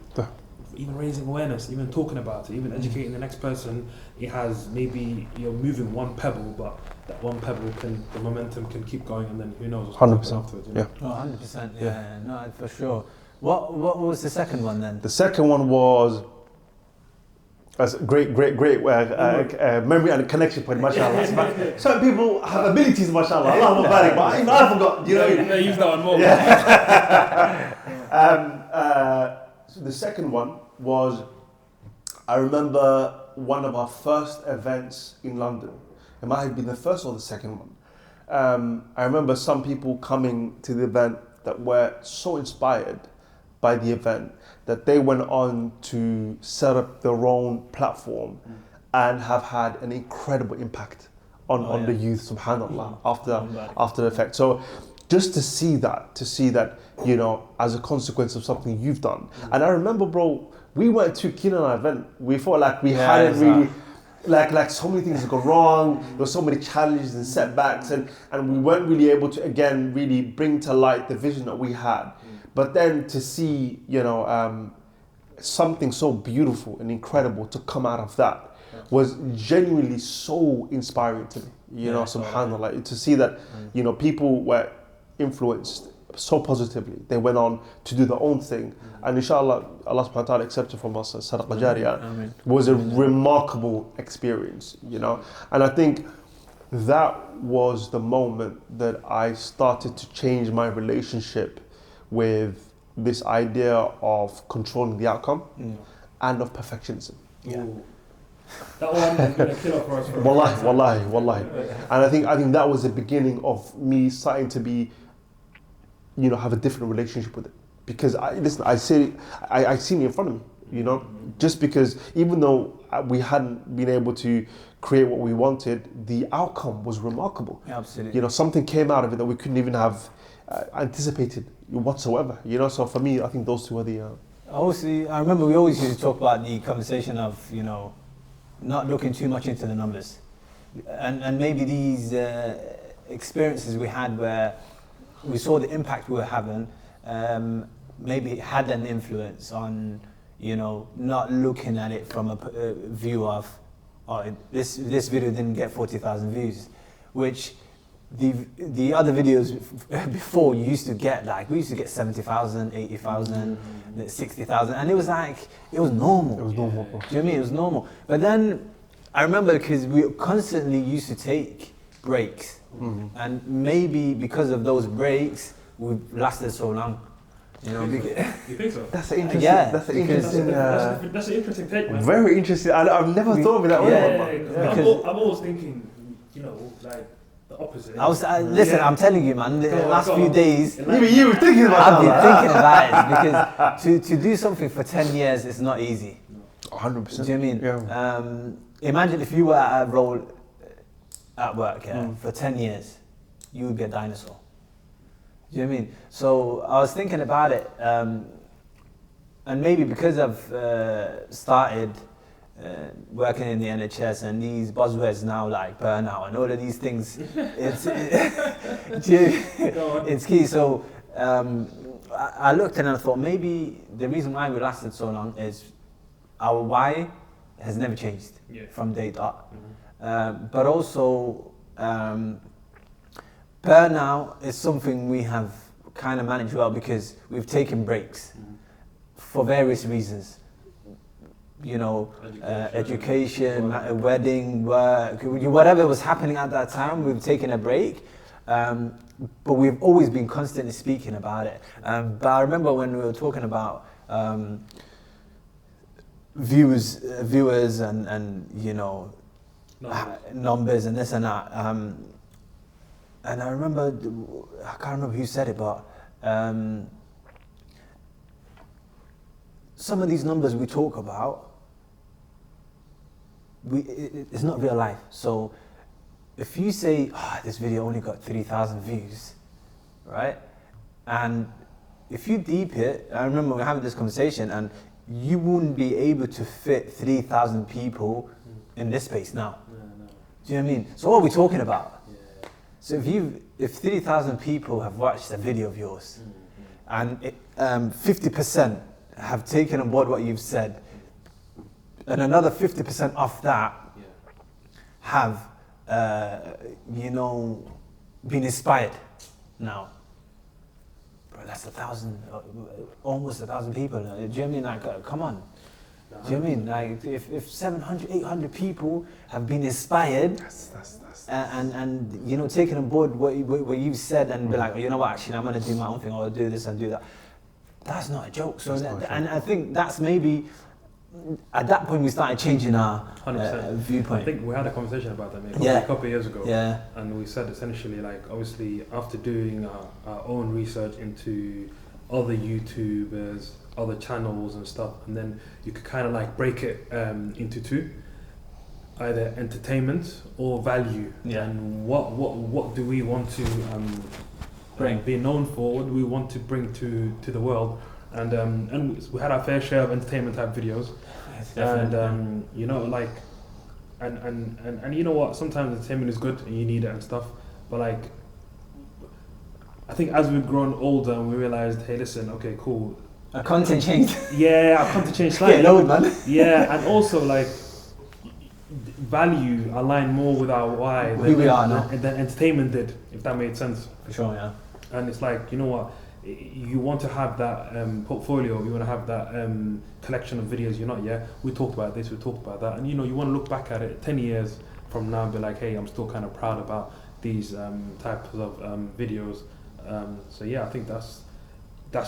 Even raising awareness, even talking about it, even educating the next person, it has, maybe you're moving one pebble, but that one pebble the momentum can keep going, and then who knows what's going to happen afterwards. You know? Yeah. 100%. Yeah. No, for sure. What was the second one then? The second one was a great memory and connection point, mashallah. Some people have abilities, mashallah. Allah Mubarak, but even I forgot, you know. They use that one more. So the second one was, I remember one of our first events in London. It might have been the first or the second one. I remember some people coming to the event that were so inspired by the event that they went on to set up their own platform and have had an incredible impact on the youth, subhanAllah, after the effect. So just to see that, you know, as a consequence of something you've done. And I remember, bro, we weren't too keen on our event. We felt like we hadn't really, like so many things had gone wrong. There were so many challenges and setbacks, and we weren't really able to, again, really bring to light the vision that we had. But then to see, you know, something so beautiful and incredible to come out of that was genuinely so inspiring to me. You know, subhanAllah, to see that, you know, people were influenced so positively. They went on to do their own thing. And inshallah, Allah subhanahu wa ta'ala accepted from us as Sadaqah Jariyah. Was a remarkable experience, you know. And I think that was the moment that I started to change my relationship with this idea of controlling the outcome and of perfectionism. Yeah. That one has been a killer for us. Wallahi. And I think that was the beginning of me starting to be, you know, have a different relationship with it. Because I seen it in front of me, you know, just because even though we hadn't been able to create what we wanted, the outcome was remarkable. Absolutely. You know, something came out of it that we couldn't even have anticipated whatsoever. You know, so for me, I think those two are the. I remember we always used to talk about the conversation of, not looking too much into the numbers. And maybe these experiences we had where we saw the impact we were having, maybe it had an influence on, not looking at it from a view of, this video didn't get 40,000 views, which the other videos before you used to get, like, we used to get 70,000, 80,000, 60,000, and it was normal. It was normal. Do you know what I mean? It was normal. But then I remember, because we constantly used to take breaks, and maybe because of those breaks, we've lasted so long. You think so? That's an interesting. Yeah, that's an interesting. That's an interesting take, man. Very interesting. I've never thought of it that way. I'm always thinking, like the opposite. Listen, I'm telling you, man. The last few days, Even you were thinking about I've been thinking about it, because to do something for 10 years is not easy. 100%. Do you know what I mean? Yeah. Imagine if you were at a role at work for 10 years, you would be a dinosaur. Do you know what I mean? So I was thinking about it, and maybe because I've started working in the NHS and these buzzwords now, like burnout and all of these things, it's key. So I looked and I thought, maybe the reason why we lasted so long is our why has never changed from day dot. But also, burnout is something we have kind of managed well, because we've taken breaks for various reasons. Education, wedding, work, whatever was happening at that time, we've taken a break. But we've always been constantly speaking about it. But I remember when we were talking about viewers and numbers and this and that. And I remember, I can't remember who said it, but some of these numbers we talk about, it's not real life. So if you say, this video only got 3,000 views, right? And if you deep it, I remember we were having this conversation, and you wouldn't be able to fit 3,000 people in this space now. No. Do you know what I mean? So what are we talking about? So if 3,000 people have watched a video of yours, and 50% have taken on board what you've said, and another 50% off that have, been inspired now. Bro, that's almost 1,000 people. Do you know what I mean? Like, come on. Do you know what I mean? Like, if 700, 800 people have been inspired, and taken on board what you've said, and be like, you know what, actually, I'm going to do my own thing, or do this and do that. That's not a joke. So, and I think that's maybe, at that point, we started changing our viewpoint. I think we had a conversation about that maybe a couple of years ago. Yeah. And we said essentially, like, obviously, after doing our own research into other YouTubers, other channels and stuff, and then you could kind of like break it into two, either entertainment or value. And what do we want to be known for? What do we want to bring to the world? And we had our fair share of entertainment type videos. And you know what, sometimes entertainment is good and you need it and stuff, but like, I think as we've grown older and we realized, hey, listen, okay, cool, our content changed. Our content changed slightly. Get load, man. And also like value aligned more with our why than entertainment did, if that made sense. For sure, yeah. And it's like, you know what, you want to have that portfolio, you want to have that collection of videos. We talked about this, we talked about that, and you want to look back at it 10 years from now and be like, hey, I'm still kind of proud about these types of videos. I think that's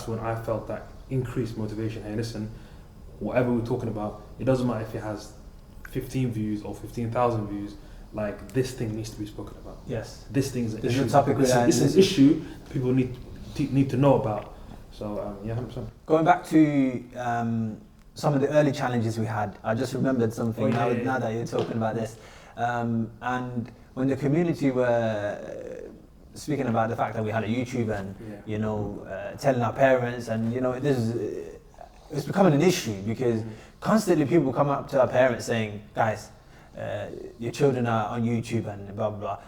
when I felt that increased motivation. Hey, listen, whatever we're talking about, it doesn't matter if it has 15 views or 15,000 views, like, this thing needs to be spoken about. Yes. This thing's an issue. This is an issue people need to know about. So 100%. Going back to some of the early challenges we had, I just remembered something now that you're talking about this. And when the community were speaking about the fact that we had a YouTube and telling our parents, and it's becoming an issue because constantly people come up to our parents saying, guys, your children are on YouTube and blah, blah, blah.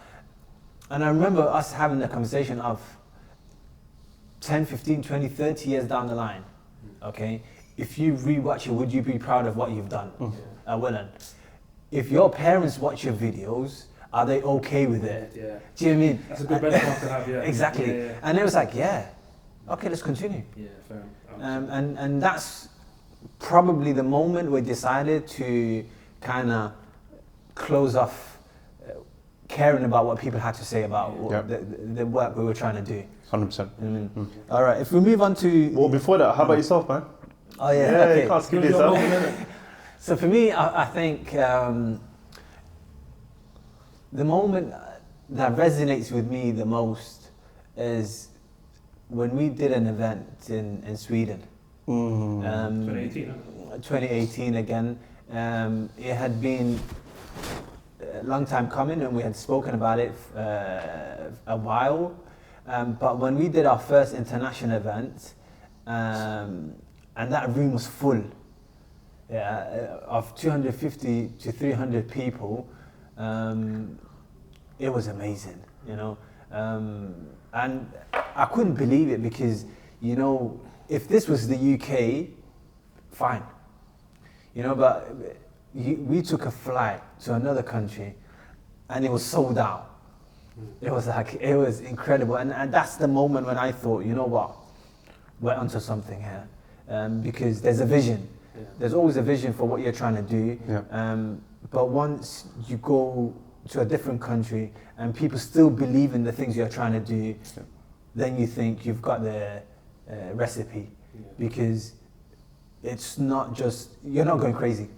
And I remember us having the conversation of 10, 15, 20, 30 years down the line, okay? If you rewatch it, would you be proud of what you've done? I wouldn't. If your parents watch your videos, are they okay with it? Yeah. Do you know what I mean? That's a good benchmark to have, yeah. Exactly. Yeah. And it was like, okay, let's continue. Yeah, fair. And that's probably the moment we decided to kind of close off caring about what people had to say about the work we were trying to do. 100%. All right, if we move on to... Well, before that, how about yourself, man? Oh, yeah, okay. You can't skip this up. So for me, I think the moment that resonates with me the most is when we did an event in Sweden. 2018. 2018 again. It had been a long time coming and we had spoken about it a while. But when we did our first international event, and that room was full, of 250 to 300 people, it was amazing, and I couldn't believe it because, if this was the UK, fine, but we took a flight to another country and it was sold out. It was incredible, and that's the moment when I thought, you know what, we're onto something here, because there's a vision. Yeah. There's always a vision for what you're trying to do, but once you go to a different country and people still believe in the things you're trying to do, then you think you've got the recipe, because it's not just, you're not going crazy.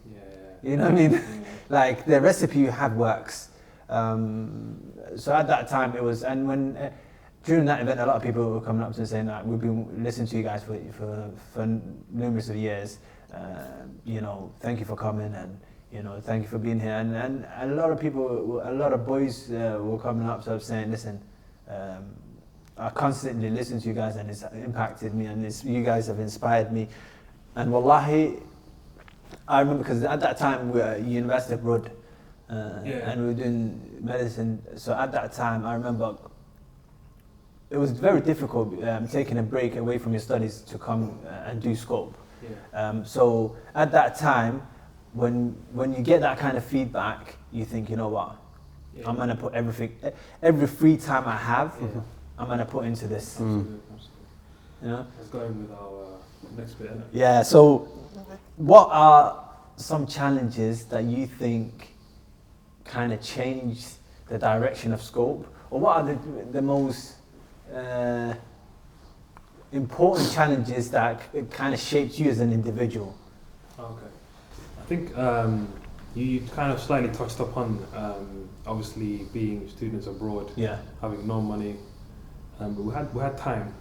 You know what I mean? Like the recipe you have works. So at that time it was, and when during that event a lot of people were coming up to me saying that we've been listening to you guys for numerous of years, thank you for coming, and thank you for being here, and a lot of people, a lot of boys were coming up to us saying, listen, I constantly listen to you guys and it's impacted me, and you guys have inspired me, and wallahi, I remember because at that time we were at University of Rud, and we were doing medicine. So at that time, I remember it was very difficult taking a break away from your studies to come and do SCOPE. So at that time, when you get that kind of feedback, you think, you know what, I'm gonna put every free time I have, I'm gonna put into this. Absolutely. Let's go in with our next bit. Yeah. So, what are some challenges that you think kind of changed the direction of SCOPE, or what are the most important challenges that kind of shaped you as an individual? Okay, I think you kind of slightly touched upon obviously being students abroad, having no money, but we had time.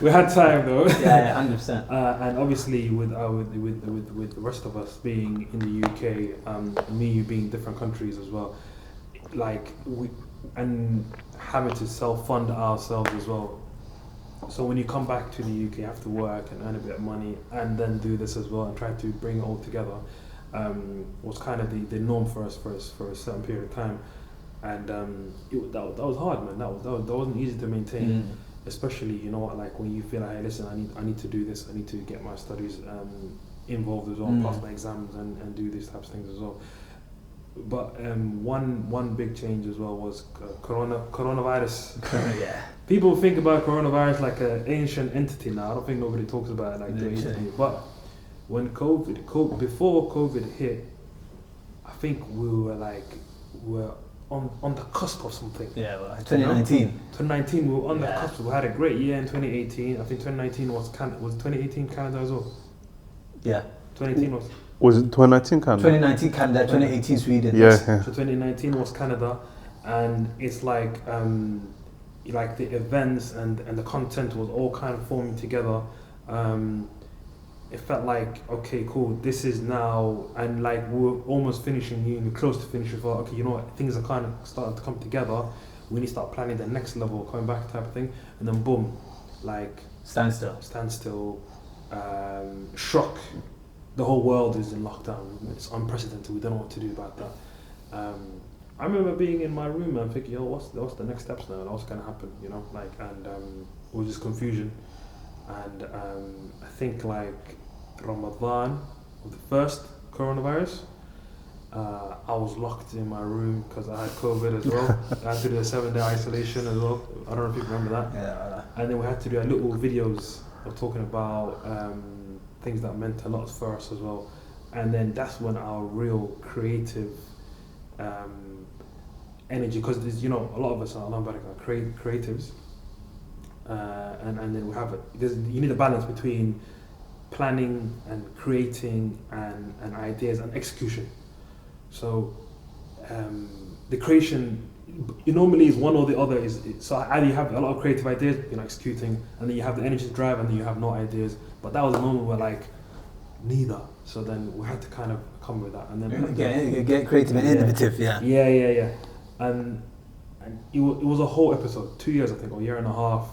We had time though. 100%. And obviously with the rest of us being in the UK, me, you being different countries as well, and having to self-fund ourselves as well. So when you come back to the UK, you have to work and earn a bit of money and then do this as well and try to bring it all together. Was kind of the norm for us for a certain period of time. And that was hard, man. That wasn't easy to maintain, especially when you feel like, hey, listen, I need to do this. I need to get my studies involved as well, pass my exams and do these types of things as well. But one big change as well was coronavirus. People think about coronavirus like an ancient entity now. I don't think nobody talks about it like that. But when before COVID hit, I think we were on the cusp of something. 2019. 2019, we were on the cusp. We had a great year in 2018. I think 2019 was 2018 Canada as well. 2018 was. Was it 2019 Canada? 2019 Canada, 2018 Sweden. So 2019 was Canada, and it's like the events and the content was all kind of forming together. It felt like, okay, cool, this is now, and we're almost finishing uni, close to finishing, okay, you know what, things are kind of starting to come together. we need to start planning the next level, coming back type of thing, and then boom, like standstill, shock. The whole world is in lockdown. It's unprecedented. We don't know what to do about that. I remember being in my room and thinking, yo, what's the next steps now? What's going to happen? You know, like, and it was just confusion. And I think like Ramadan of the first coronavirus, I was locked in my room because I had COVID as well. I had to do a 7-day isolation as well. I don't know if you remember that. Yeah. And then we had to do little videos of talking about things that meant a lot for us as well. And then that's when our real creative energy, because there's, you know, a lot of us are creatives, and then we have you need a balance between planning and creating and ideas and execution. So the creation, it normally is one or the other. So either you have a lot of creative ideas, you know, executing, and then you have the energy to drive, and then you have no ideas. But that was a moment where like neither. So then we had to kind of come with that, and then get creative and innovative. Yeah. And it was a whole episode, 2 years I think, or a year and a half,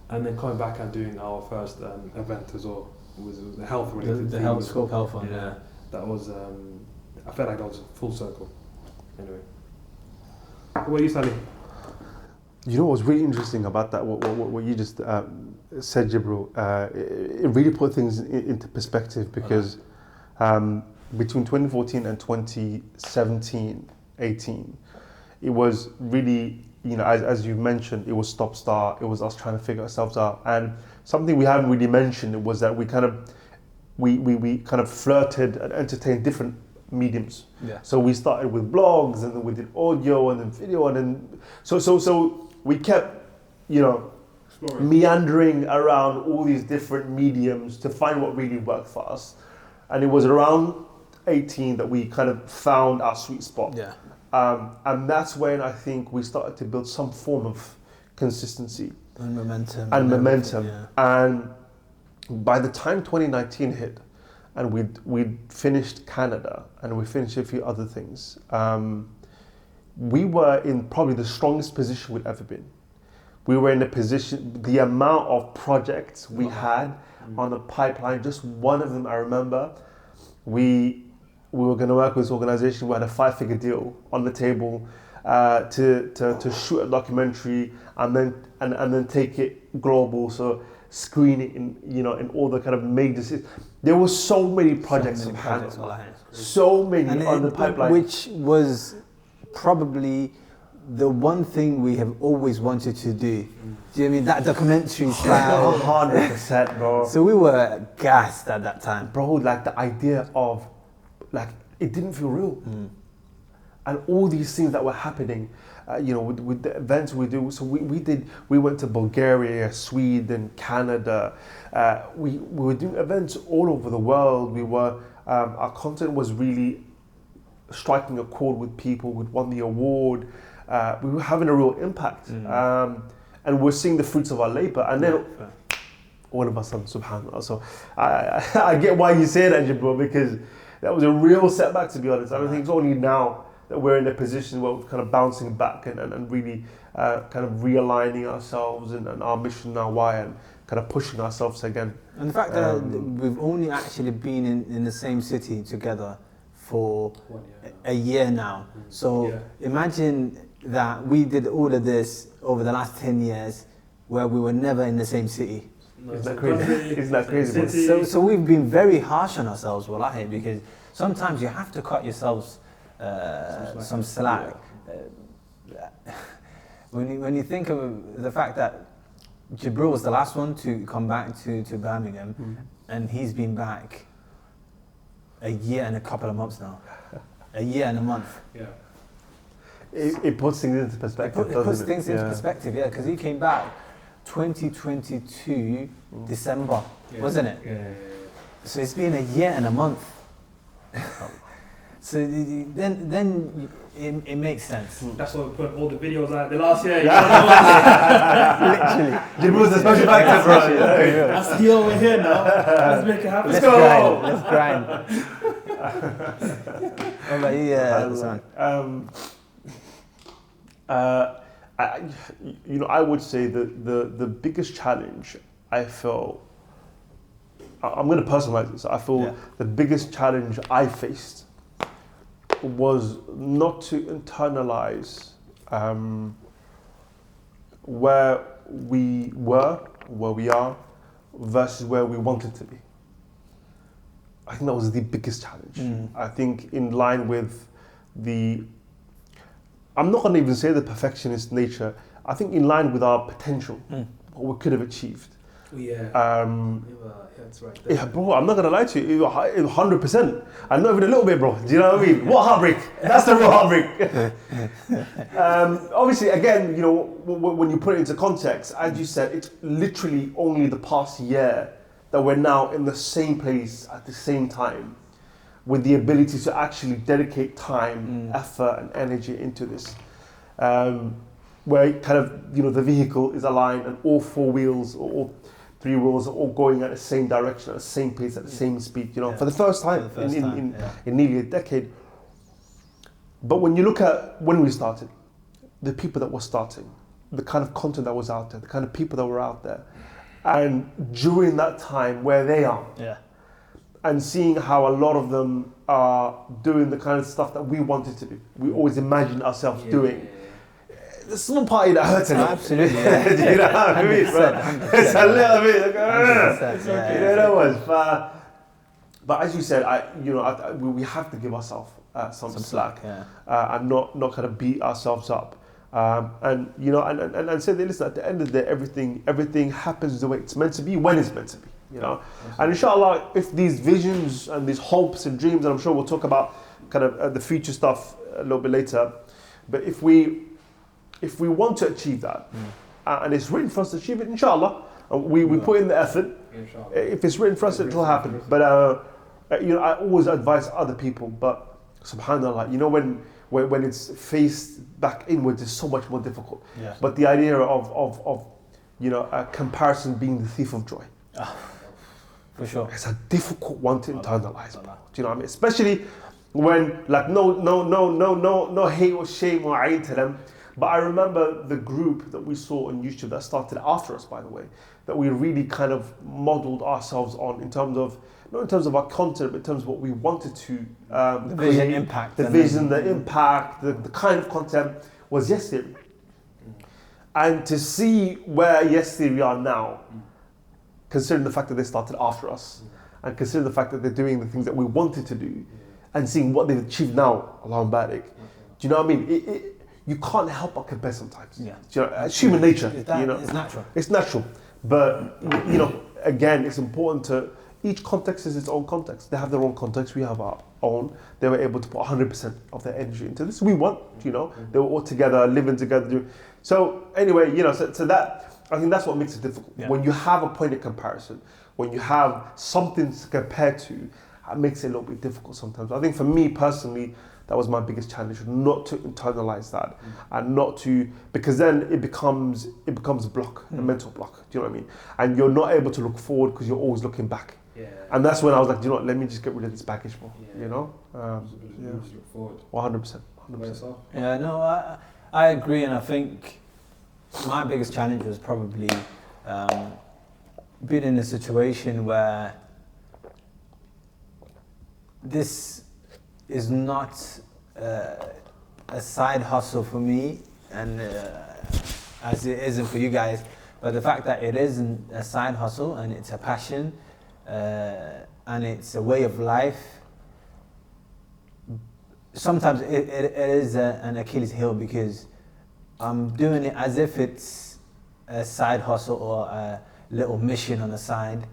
and then coming back and doing our first event as well. It was the health related. The health SSCOPE health one. Yeah. That was. I felt like that was full circle. Anyway. What about you, Sally? You know what's really interesting about that, what you just said, Jibril, it really put things into perspective, because between 2014 and 2017, 18, it was really, you know, as you mentioned, it was stop-start, it was us trying to figure ourselves out. And something we haven't really mentioned was that we kind of flirted and entertained different mediums. Yeah. So we started with blogs, and then we did audio, and then video, and then so we kept, you know, meandering around all these different mediums to find what really worked for us. And it was around 18 that we kind of found our sweet spot. Yeah. And that's when I think we started to build some form of consistency And momentum. Yeah. And by the time 2019 hit, and we'd finished Canada, and we finished a few other things, we were in probably the strongest position we'd ever been. We were in a position, the amount of projects we had on the pipeline, just one of them I remember, we were going to work with this organization. We had a 5-figure deal on the table to shoot a documentary and then take it global. So screen it in all the kind of major cities. There were so many projects on the pipeline, which was probably the one thing we have always wanted to do. Do you know what I mean? That documentary style. 100%, bro. So we were gassed at that time. Bro, like the idea of, like, it didn't feel real. And all these things that were happening, with the events we do. So we went to Bulgaria, Sweden, Canada. We were doing events all over the world. Our content was really striking a chord with people. We'd won the award. We were having a real impact. And we're seeing the fruits of our labor. And then all of a sudden, subhanAllah. So I get why you say that, Jibril, because that was a real setback, to be honest. I don't think it's only now that we're in a position where we're kind of bouncing back and really kind of realigning ourselves and our mission, our why, and kind of pushing ourselves again. And the fact that we've only actually been in the same city together for a year now. So imagine that we did all of this over the last 10 years where we were never in the same city. Isn't that crazy? Isn't that crazy? So we've been very harsh on ourselves, wallahi, because sometimes you have to cut yourselves some slack. When you think of the fact that Jibril was the last one to come back to Birmingham, and he's been back a year and a couple of months now. A year and a month. Yeah. It puts things into perspective. It puts things into perspective, yeah, because he came back 2022 December, wasn't it? Yeah. So it's been a year and a month. So then it makes sense. That's why we put all the videos out the last year. Literally. Jibril was a special factor, bro. That's here, we're here now. Let's make it happen. Let's go. Let's grind. What about you, Salman? I would say that the biggest challenge I felt, I'm going to personalize this. I feel the biggest challenge I faced was not to internalize where we were, where we are, versus where we wanted to be. I think that was the biggest challenge. I think in line with I'm not going to even say the perfectionist nature, I think in line with our potential, what we could have achieved. Yeah. That's right. Yeah, bro, I'm not going to lie to you, 100%. And not even a little bit, bro. Do you know what I mean? What heartbreak? That's the real heartbreak. Obviously, again, when you put it into context, as you said, it's literally only the past year that we're now in the same place at the same time, with the ability to actually dedicate time, effort, and energy into this, where kind of the vehicle is aligned and all four wheels or all three wheels are all going at the same direction, at the same pace, at the same speed. For the first time in nearly a decade. But when you look at when we started, the people that were starting, the kind of content that was out there, the kind of people that were out there, and during that time where they are, and seeing how a lot of them are doing the kind of stuff that we wanted to do, we always imagined ourselves doing. There's some party that hurts a lot. Absolutely. Do you know what I mean? It's a little bit. But as you said, we have to give ourselves some slack, and not kind of beat ourselves up. And say that, listen, at the end of the day, everything happens the way it's meant to be, when it's meant to be. And inshallah, if these visions and these hopes and dreams, and I'm sure we'll talk about kind of the future stuff a little bit later, but if we want to achieve that, and it's written for us to achieve it, inshallah, and we put in the effort. Inshallah. If it's written for us, it will happen. But I always advise other people. But subhanallah, when it's faced back inwards, it's so much more difficult. Yeah. But the idea of a comparison being the thief of joy. For sure. It's a difficult one to internalize, bro. Do you know what I mean? Especially when no hate or shame or aid to them. But I remember the group that we saw on YouTube that started after us, by the way, that we really kind of modeled ourselves on not in terms of our content, but in terms of what we wanted to the vision, impact. The vision, the impact, the kind of content was Yes Theory. And to see where Yes Theory are now, considering the fact that they started after us, and considering the fact that they're doing the things that we wanted to do, and seeing what they've achieved now, Allahumma barik. Do you know what I mean? You can't help but compare sometimes. Yeah. It's human nature. It's natural. It's natural. But again, it's important to each context is its own context. They have their own context. We have our own. They were able to put 100% of their energy into this. We want, they were all together, living together. So anyway, so that I think that's what makes it difficult. Yeah. When you have a point of comparison, when you have something to compare to, it makes it a little bit difficult sometimes. I think for me personally, that was my biggest challenge, not to internalize that, and not to, because then it becomes a block, a mental block. Do you know what I mean? And you're not able to look forward because you're always looking back. Yeah. And that's when I was like, let me just get rid of this baggage more. Yeah. Look forward. 100%. Yeah, no, I agree, and I think my biggest challenge was probably being in a situation where this is not a side hustle for me, and as it isn't for you guys, but the fact that it isn't a side hustle and it's a passion and it's a way of life, sometimes it is an Achilles heel, because I'm doing it as if it's a side hustle or a little mission on the side.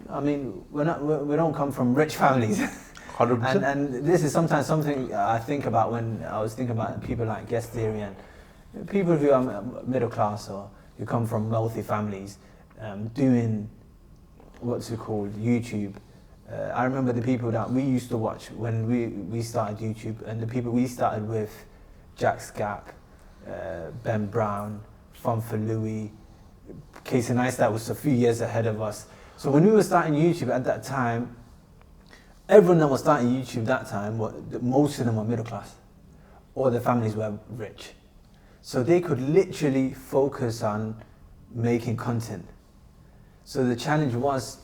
I mean, we don't come from rich families. 100%. And this is sometimes something I think about when I was thinking about people like Yes Theory and people who are middle class or who come from wealthy families doing what's it called, YouTube. I remember the people that we used to watch when we started YouTube, and the people we started with, Jack Scapp, Ben Brown, Fun for Louis, Casey Neistat was a few years ahead of us. So when we were starting YouTube at that time, everyone that was starting YouTube that time, most of them were middle class, or their families were rich. So they could literally focus on making content. So the challenge was,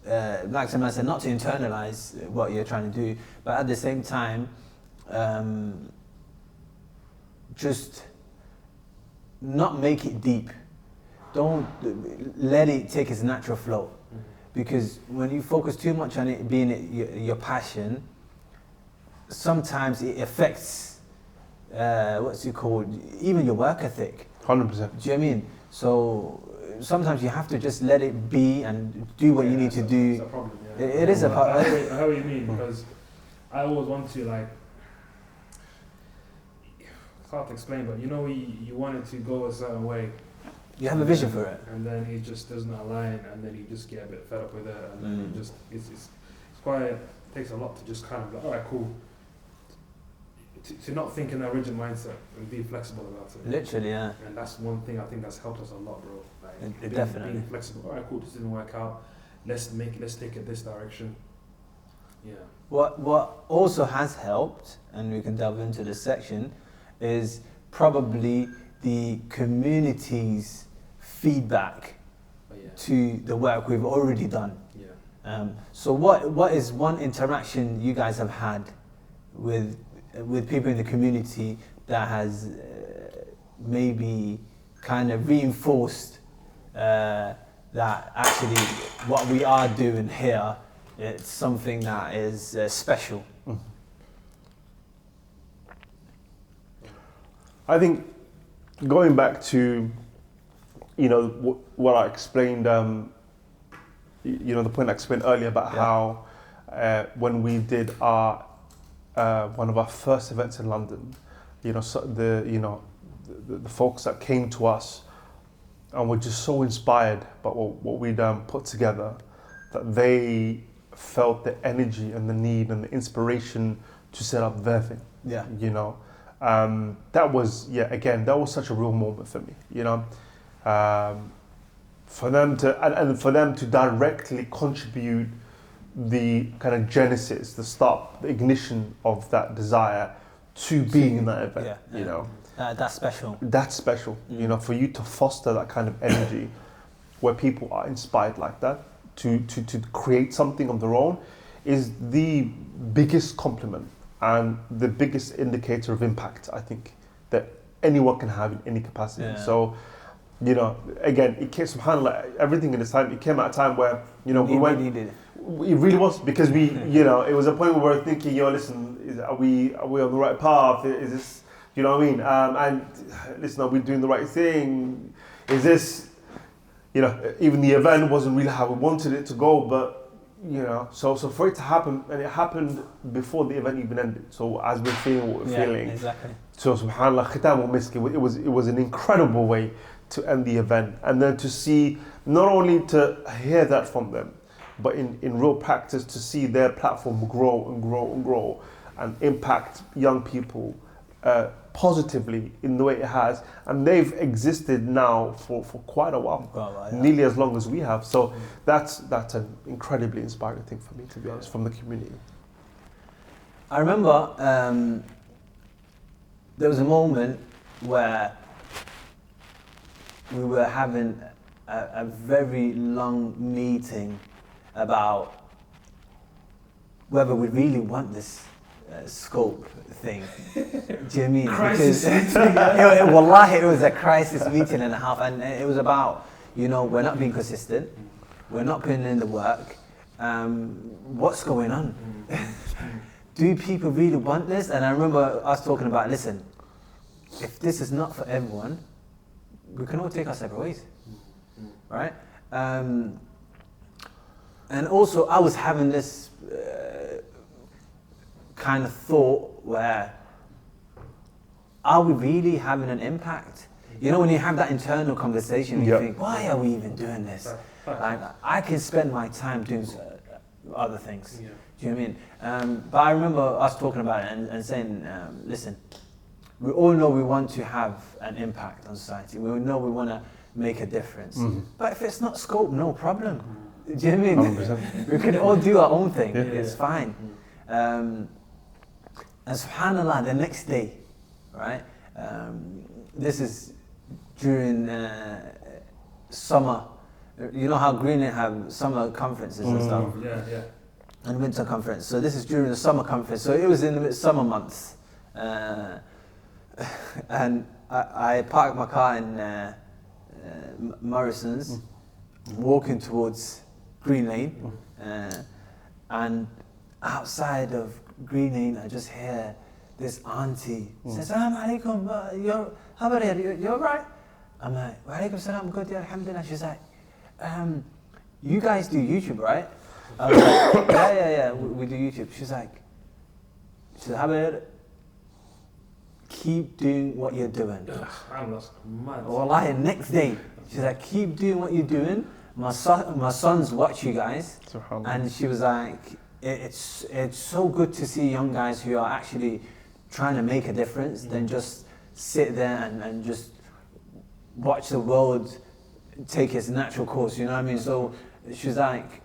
like Salman said, not to internalize what you're trying to do, but at the same time, just not make it deep. Don't let it take its natural flow. Because when you focus too much on it being your passion, sometimes it affects, what's it called, even your work ethic. 100%. Do you know what I mean? So sometimes you have to just let it be and do what you need to do. It's a problem, yeah. It is a problem. I know what you mean, because I always want to, like, it's hard to explain, but you know, you want it to go a certain way. You have a vision for it. And then it just doesn't align, and then you just get a bit fed up with it, and then it just, it's quite, it takes a lot to just kind of like, alright, cool. To not think in that rigid mindset and be flexible about it. Literally, yeah. And that's one thing I think that's helped us a lot, bro. Like, Definitely. Being flexible. Alright, cool, this didn't work out. Let's take it this direction. Yeah. What also has helped, and we can delve into this section, is probably the community's feedback to the work we've already done. Yeah. So what is one interaction you guys have had with people in the community that has maybe kind of reinforced that actually what we are doing here, it's something that is special? I think going back to, you know, what I explained, you know, the point I explained earlier about how when we did our one of our first events in London, you know, so the folks that came to us and were just so inspired by what we'd put together, that they felt the energy and the need and the inspiration to set up their thing. Yeah. You know, that was, again, that was such a real moment for me, you know. For them to directly contribute the kind of genesis, the start, the ignition of that desire to being in that event, you know. That's special. That's special, you know, for you to foster that kind of energy where people are inspired like that, to create something of their own, is the biggest compliment and the biggest indicator of impact, I think, that anyone can have in any capacity. Yeah. So, you know, again, it came, subhanAllah, everything in this time, it came at a time where, you know, we went, needed. It really was, because we, you know, it was a point where we were thinking, yo, listen, are we on the right path? Is this, you know what I mean? And listen, are we doing the right thing? Is this, you know, even the event wasn't really how we wanted it to go, but, you know, so for it to happen, and it happened before the event even ended. So as we're feeling what we're feeling, exactly. So subhanAllah, khitam wa misk, it was an incredible way to end the event, and then to see, not only to hear that from them, but in real practice, to see their platform grow and grow and grow and impact young people positively in the way it has. And they've existed now for quite a while, nearly as long as we have. So that's an incredibly inspiring thing for me, to be honest, from the community. I remember there was a moment where we were having a very long meeting about whether we really want this SSCOPE thing. Do you know what I mean? Crisis meeting. Wallahi, it was a crisis meeting and a half, and it was about, you know, we're not being consistent, we're not putting in the work. What's going on? Do people really want this? And I remember us talking about, listen, if this is not for everyone, we can all take our separate ways, right? And also, I was having this kind of thought where, are we really having an impact? You know, when you have that internal conversation, you think, why are we even doing this? Like, I can spend my time doing other things. Yeah. Do you know what I mean? But I remember us talking about it and saying, listen, we all know we want to have an impact on society. We know we want to make a difference. But if it's not SSCOPE, no problem. Do you know what I mean? 100%. We can all do our own thing. It's fine. And subhanAllah, the next day, right? this is during summer. You know how Greenland have summer conferences and stuff, Yeah. and winter conference. So this is during the summer conference. So it was in the summer months, and I parked my car in Morrison's, walking towards Green Lane, and outside of Green Lane, I just hear this auntie says, "Assalamu alaikum, you're right?" I'm like, "Wa alaikum salam, good, yeah, alhamdulillah." She's like, "You guys do YouTube, right?" I was like, yeah, we do YouTube. She's like, "Habib, keep doing what you're doing." That's mad. Wallahi, next day, she's like, "Keep doing what you're doing. My sons watch you guys." And she was like, it's so good to see young guys who are actually trying to make a difference than just sit there and just watch the world take its natural course, you know what I mean? So she was like,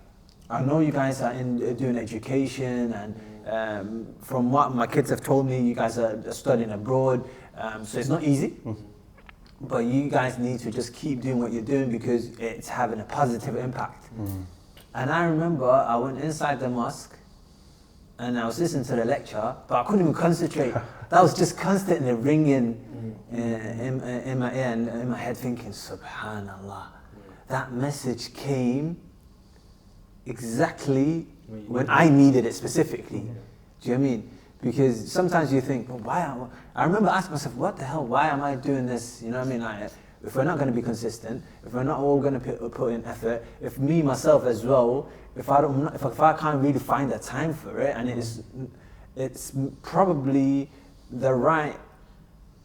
"I know you guys are doing education, and from what my kids have told me, you guys are studying abroad, so it's not easy. But you guys need to just keep doing what you're doing because it's having a positive impact." And I remember I went inside the mosque and I was listening to the lecture, but I couldn't even concentrate. That was just constantly ringing in my ear and in my head, thinking, "Subhanallah, that message came exactly when I needed it specifically." Do you know what I mean? Because sometimes you think, "Well, I remember asking myself, what the hell, why am I doing this?" You know what I mean? Like, if we're not going to be consistent, if we're not all going to put in effort, if me, myself as well, if I can't really find the time for it, and it's probably the right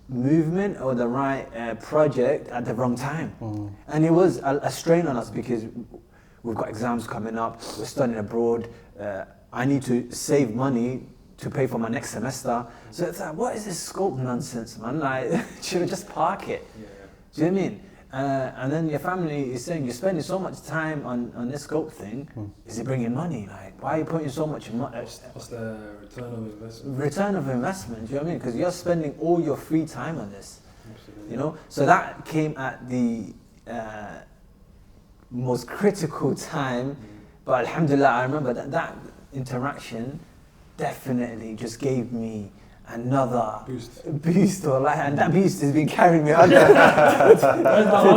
movement or the right project at the wrong time. And it was a strain on us because we've got exams coming up, we're studying abroad, I need to save money to pay for my next semester. So it's like, what is this scope nonsense, man? Like, should I just park it? Do you know what I mean? And then your family is saying, "You're spending so much time on this scope thing, is it bringing money? Like, why are you putting so much money?" What's the return of investment? Return of investment, do you know what I mean? Because you're spending all your free time on this. Absolutely. You know? So that came at the most critical time, but alhamdulillah, I remember that interaction definitely just gave me another boost or like, and that boost has been carrying me on to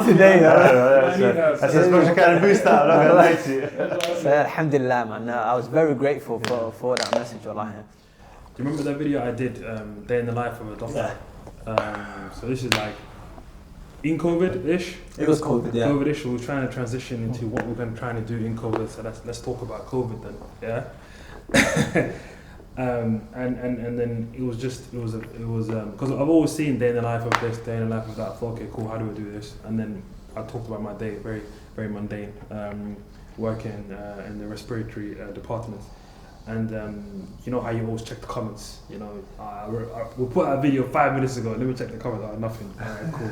today. That's a special kind of boost that, I'm not going to lie to you. So alhamdulillah, man, I was very grateful for that message. Wallahi. Do you remember that video I did, Day in the Life of a Doctor? So this is like in COVID-ish. It was COVID, yeah. COVID-ish, we were trying to transition into what we're going to try to do in COVID. So let's talk about COVID then, yeah. And then it was because I've always seen Day in the Life of this, Day in the Life of that. I thought, okay, cool, how do I do this? And then I talked about my day, very very mundane, working in the respiratory department. And you know how you always check the comments. You know, we put out a video 5 minutes ago. Let me check the comments. Oh, nothing. All right, cool.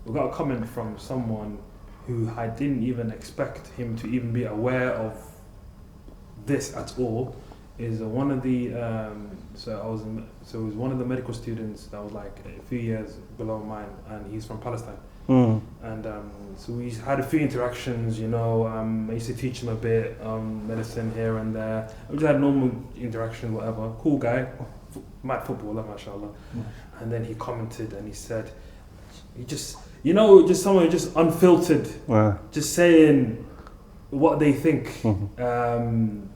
We got a comment from someone who I didn't even expect him to even be aware of this at all. Is one of the so it was one of the medical students that was like a few years below mine, and he's from Palestine. And so we had a few interactions, you know. I used to teach him a bit medicine here and there. We just had normal interaction, whatever. Cool guy, mad footballer, mashallah. And then he commented and he said, just someone just unfiltered, just saying what they think,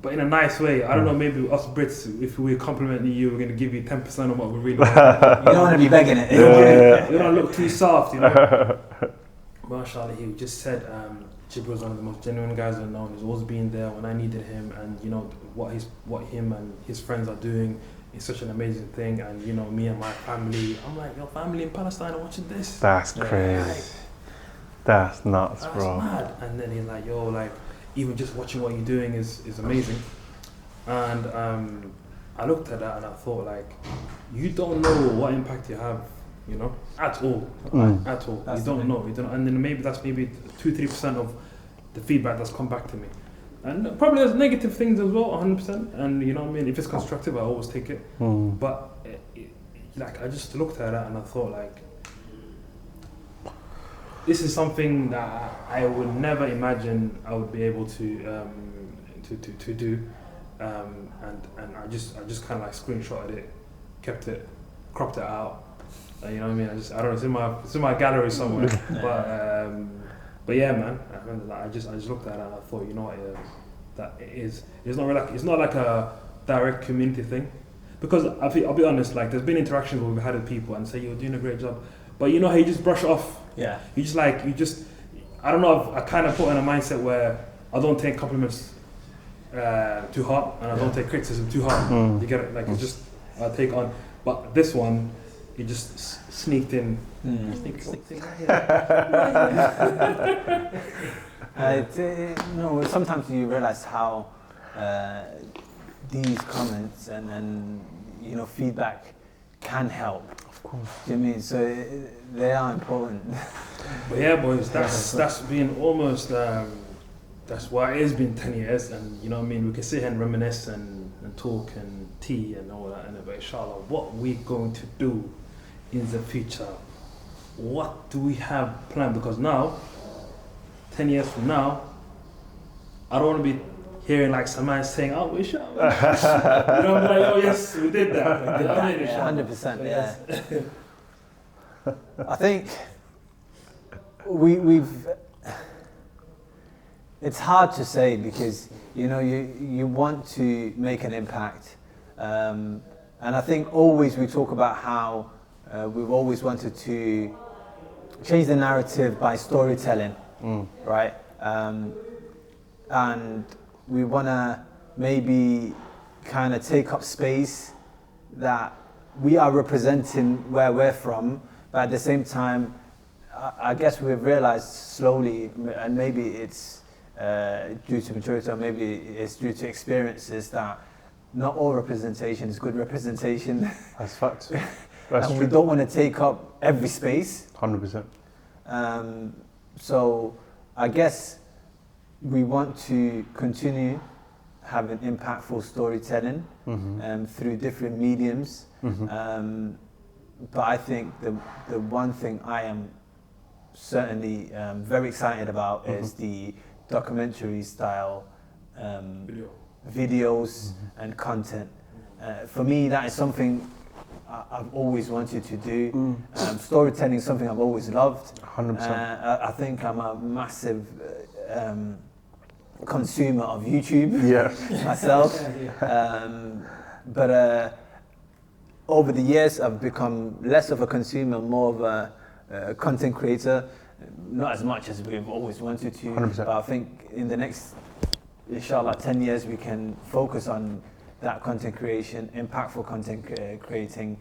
but in a nice way. I don't know, maybe us Brits, if we compliment you, we're going to give you 10% of what we really want. You don't want to be begging it. You don't look too soft, you know. Mashallah, he just said, Jibril's one of the most genuine guys I've known. He's always been there when I needed him, and you know what him and his friends are doing is such an amazing thing. And you know, me and my family, I'm like, your family in Palestine are watching this. That's crazy. Like, that's nuts, bro. That's mad. And then he's like, yo, like, even just watching what you're doing is amazing. And I looked at that and I thought, like, you don't know what impact you have, you know, at all. At all. That's you don't know. You don't. And then maybe that's maybe 2-3% of the feedback that's come back to me. And probably there's negative things as well, 100%. And you know what I mean? If it's constructive, I always take it. But like I just looked at it and I thought like, this is something that I would never imagine I would be able to do, and I just kind of like screenshotted it, kept it, cropped it out. You know what I mean? I don't know. It's in my gallery somewhere. But yeah, man. I just looked at it and I thought, you know what? That it's not like a direct community thing, because I'll be honest. Like, there's been interactions where we've had with people and say you're doing a great job, but you know how you just brush it off. Yeah. I don't know. I kind of put in a mindset where I don't take compliments too hard, and I don't take criticism too hard. You get it? Like, it's just I take on. But this one, it just sneaked in. Sometimes you realize how these comments and feedback can help. Of course. Do you know what I mean? So they are important. But yeah, boys, that's been almost that's why it has been 10 years, and you know what I mean. We can sit here and reminisce and talk and tea and all that, but inshallah, what we're going to do in the future, what do we have planned? Because now, 10 years from now, I don't want to be hearing like Salman saying, "Oh, we should." You know, I'm like, "Oh yes, we did that." Like, 100%. Yeah. I think we've. It's hard to say because you want to make an impact, and I think always we talk about how we've always wanted to change the narrative by storytelling, right? And we want to maybe kind of take up space that we are representing where we're from, but at the same time, I guess we've realized slowly, and maybe it's due to maturity, or maybe it's due to experiences, that not all representation is good representation. That's fact. And we don't want to take up every space. 100%. So I guess we want to continue having impactful storytelling through different mediums. But I think the one thing I am certainly very excited about is the documentary style videos and content. For me, that is something I've always wanted to do. Storytelling is something I've always loved. 100%. I think I'm a massive consumer of YouTube myself. But over the years, I've become less of a consumer, more of a content creator. Not as much as we've always wanted to. 100%. But I think in the next, inshallah, 10 years, we can focus on that content creation, impactful content creating,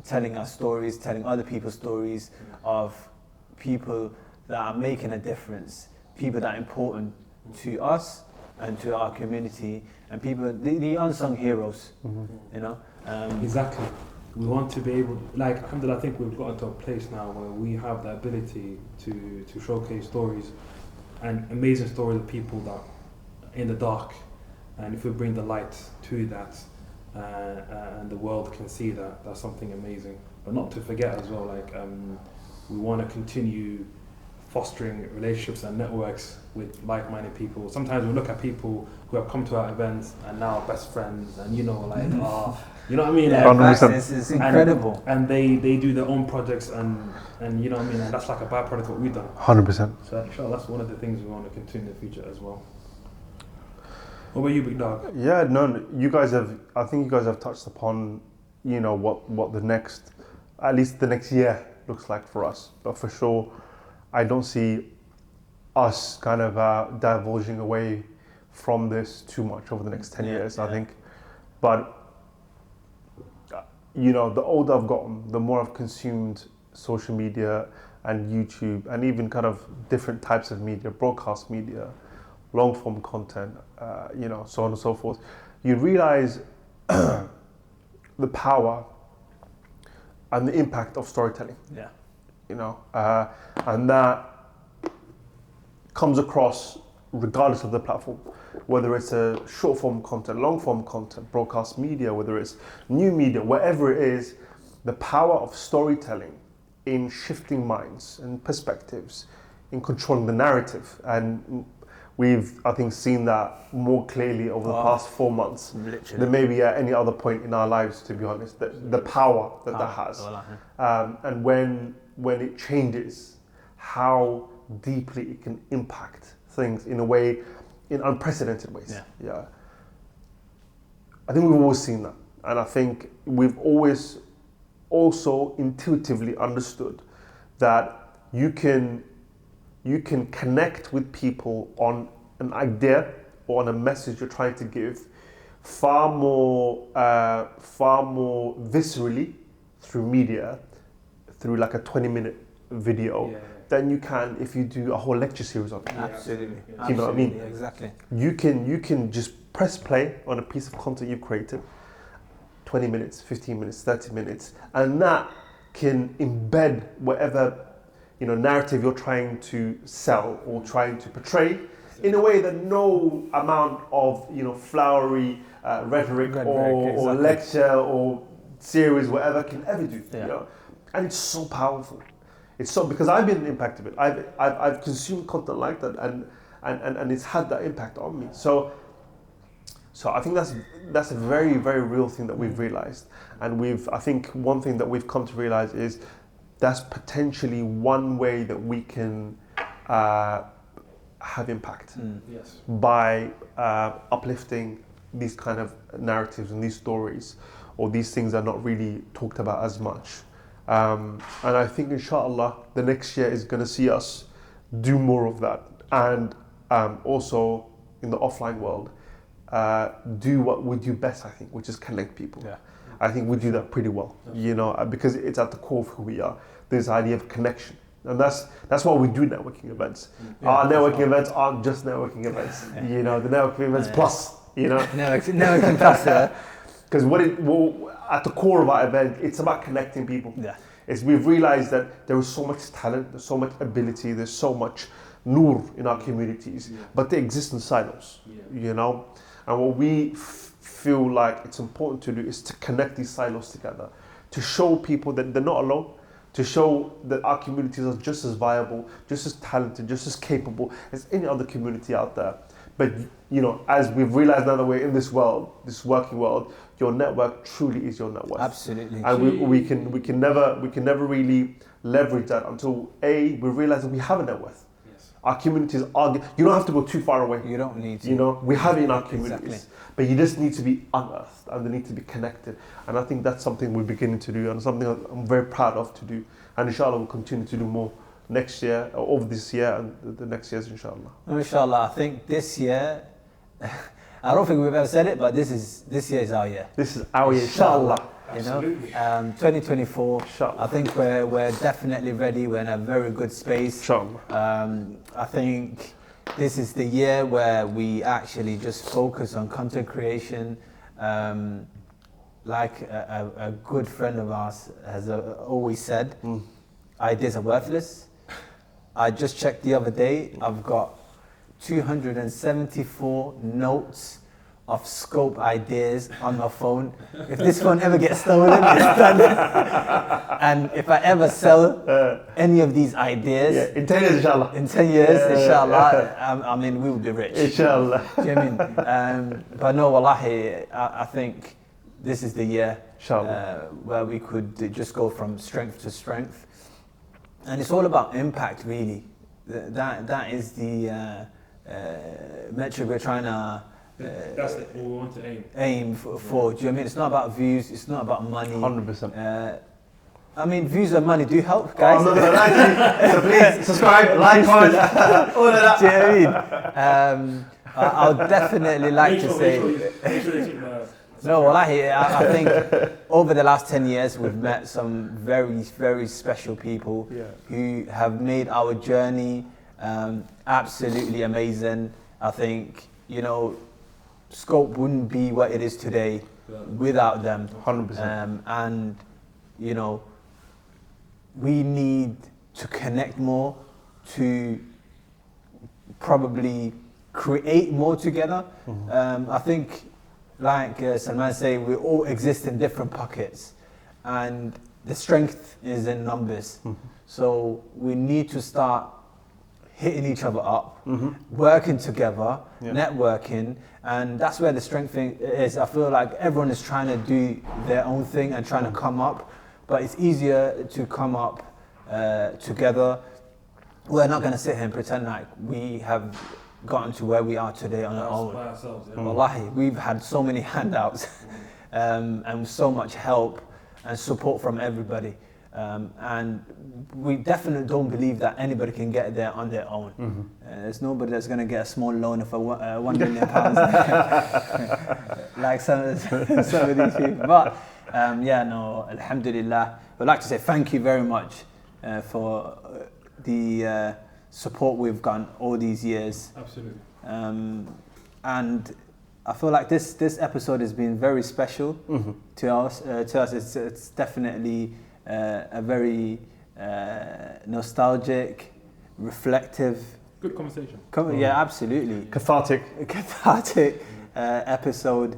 telling our stories, telling other people's stories of people that are making a difference, people that are important to us and to our community, and people, the unsung heroes, Exactly. We want to be able, like, alhamdulillah, I think we've gotten to a place now where we have the ability to showcase stories and amazing stories of people that are in the dark, and if we bring the light to that and the world can see that, that's something amazing. But not to forget as well, like, we want to continue fostering relationships and networks with like-minded people. Sometimes we look at people who have come to our events and now are best friends, and you know what I mean? It's incredible. And they do their own projects and you know what I mean? And that's like a byproduct of what we've done. 100%. So inshallah, that's one of the things we want to continue in the future as well. What about you, big dog? Yeah, no, you guys have touched upon, what the next, at least the next year looks like for us. But for sure, I don't see us kind of divulging away from this too much over the next 10 years, I think. But, the older I've gotten, the more I've consumed social media and YouTube and even kind of different types of media, broadcast media, long form content, so on and so forth. You realize the power and the impact of storytelling. Yeah. And that comes across regardless of the platform, whether it's a short form content, long form content, broadcast media, whether it's new media, whatever it is, the power of storytelling in shifting minds and perspectives, in controlling the narrative. And we've, I think, seen that more clearly over the past 4 months Literally. than maybe at any other point in our lives, to be honest, the power that has. And when it changes, how deeply it can impact things in a way, in unprecedented ways. Yeah. I think we've always seen that. And I think we've always also intuitively understood that you can connect with people on an idea or on a message you're trying to give far more viscerally through media, through like a 20-minute video, than you can if you do a whole lecture series on it. Absolutely. You know what I mean? Exactly. You can just press play on a piece of content you've created, 20 minutes, 15 minutes, 30 minutes, and that can embed whatever narrative you're trying to sell or trying to portray in a way that no amount of flowery rhetoric or lecture or series, whatever, can ever do. And it's so powerful. It's so, because I've been impacted with it. I've consumed content like that, and it's had that impact on me. So I think that's a very, very real thing that we've realized, and I think one thing that we've come to realize is that's potentially one way that we can have impact by uplifting these kind of narratives and these stories, or these things are not really talked about as much. And I think, inshallah, the next year is going to see us do more of that, and also in the offline world, do what we do best, I think, which is connect people. I think we do that pretty well, because it's at the core of who we are. This idea of connection, and that's why we do networking events. Our networking events aren't just networking events, the networking events plus, networking plus. Because at the core of our event, it's about connecting people. We've realized that there is so much talent, there's so much ability, there's so much nur in our communities, but they exist in silos, And what we feel like it's important to do is to connect these silos together, to show people that they're not alone, to show that our communities are just as viable, just as talented, just as capable as any other community out there. But as we've realized now that we're in this world, this working world, your network truly is your network. Absolutely. And we can never really leverage that until we realize that we have a net worth. Our communities are. You don't have to go too far away. You don't need to. We have it in our communities, but you just need to be unearthed and they need to be connected. And I think that's something we're beginning to do, and something I'm very proud of to do. And inshallah, we'll continue to do more next year, or over this year and the next years, inshallah. Inshallah, I think this year, I don't think we've ever said it, but this year is our year. This is our year, inshallah. 2024. I think we're definitely ready. We're in a very good space. Inshallah. I think this is the year where we actually just focus on content creation. Like a good friend of ours has always said, ideas are worthless. I just checked the other day, I've got 274 notes of SSCOPE ideas on my phone. If this phone ever gets stolen, it's done. And if I ever sell any of these ideas, in 10 years, inshallah. In 10 years, inshallah, I mean, we will be rich. Inshallah. Do you know what I mean? But no, wallahi, I think this is the year where we could just go from strength to strength. And it's all about impact, really. That is the metric we're trying to that's what we want to aim for. Do you know what I mean? It's not about views, it's not about money. 100%. I mean, views and money do help, guys. I'm not gonna lie to you. So please subscribe, like, comment, all of that. Do you know what I mean? I would definitely like to say. No, well, I think over the last 10 years, we've met some very, very special people who have made our journey absolutely amazing. I think, SSCOPE wouldn't be what it is today without them. 100%. And, we need to connect more, to probably create more together. I think, like Salman say, we all exist in different pockets, and the strength is in numbers. So we need to start hitting each other up, working together, networking, and that's where the strength thing is. I feel like everyone is trying to do their own thing and trying to come up, but it's easier to come up together. We're not going to sit here and pretend like we have gotten to where we are today on our own. Wallahi, we've had so many handouts and so much help and support from everybody. And we definitely don't believe that anybody can get there on their own. There's nobody that's going to get a small loan of £1 million, like some of these people. But alhamdulillah. I'd like to say thank you very much for the support we've gotten all these years. Absolutely. And I feel like this episode has been very special to us. It's definitely a very nostalgic, reflective. Good conversation. Yeah, absolutely. Cathartic episode.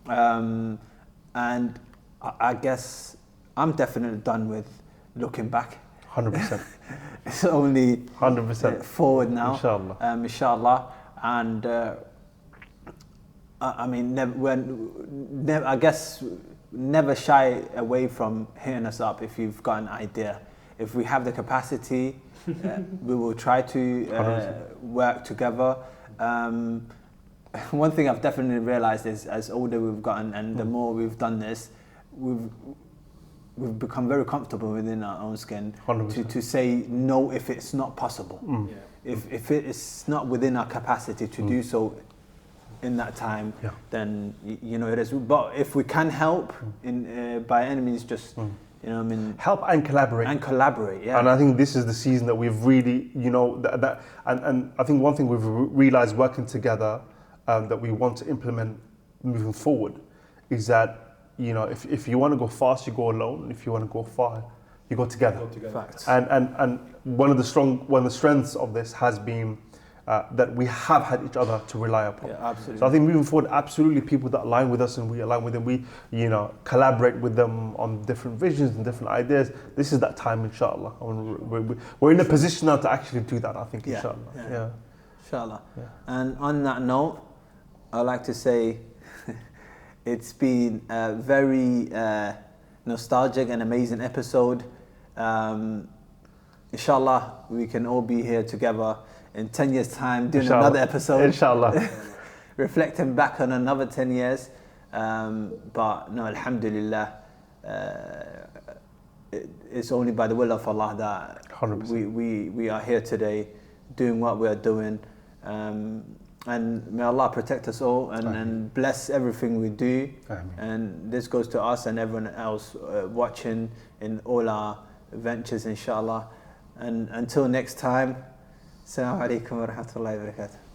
And I guess I'm definitely done with looking back. 100%. It's only 100% forward now. Inshallah. Inshallah. And I mean, I guess never shy away from hitting us up if you've got an idea. If we have the capacity, we will try to work together. One thing I've definitely realized is, as older we've gotten and the more we've done this, we've become very comfortable within our own skin to say no if it's not possible. If it is not within our capacity to do so in that time, then you know it is. But if we can help, by any means, just you know, I mean, help and collaborate. Yeah. And I think this is the season that we've really, you know, and I think one thing we've realized working together that we want to implement moving forward is that, you know, if you want to go fast, you go alone. And if you want to go far, you go together. Facts. And one of the strengths of this has been that we have had each other to rely upon. Yeah, absolutely. So I think moving forward, absolutely people that align with us and we align with them, we, you know, collaborate with them on different visions and different ideas. This is that time, inshallah. We're in a position now to actually do that, I think, inshallah. Yeah. Inshallah. Yeah. And on that note, I'd like to say it's been a very nostalgic and amazing episode. Inshallah, we can all be here together in 10 years' time doing another episode. Inshallah. Reflecting back on another 10 years. But no, alhamdulillah, it's only by the will of Allah that 100%. we are here today doing what we are doing. And may Allah protect us all and bless everything we do. Ameen. And this goes to us and everyone else watching in all our ventures, inshallah. And until next time, Assalamu alaikum wa rahmatullahi wa barakatuh.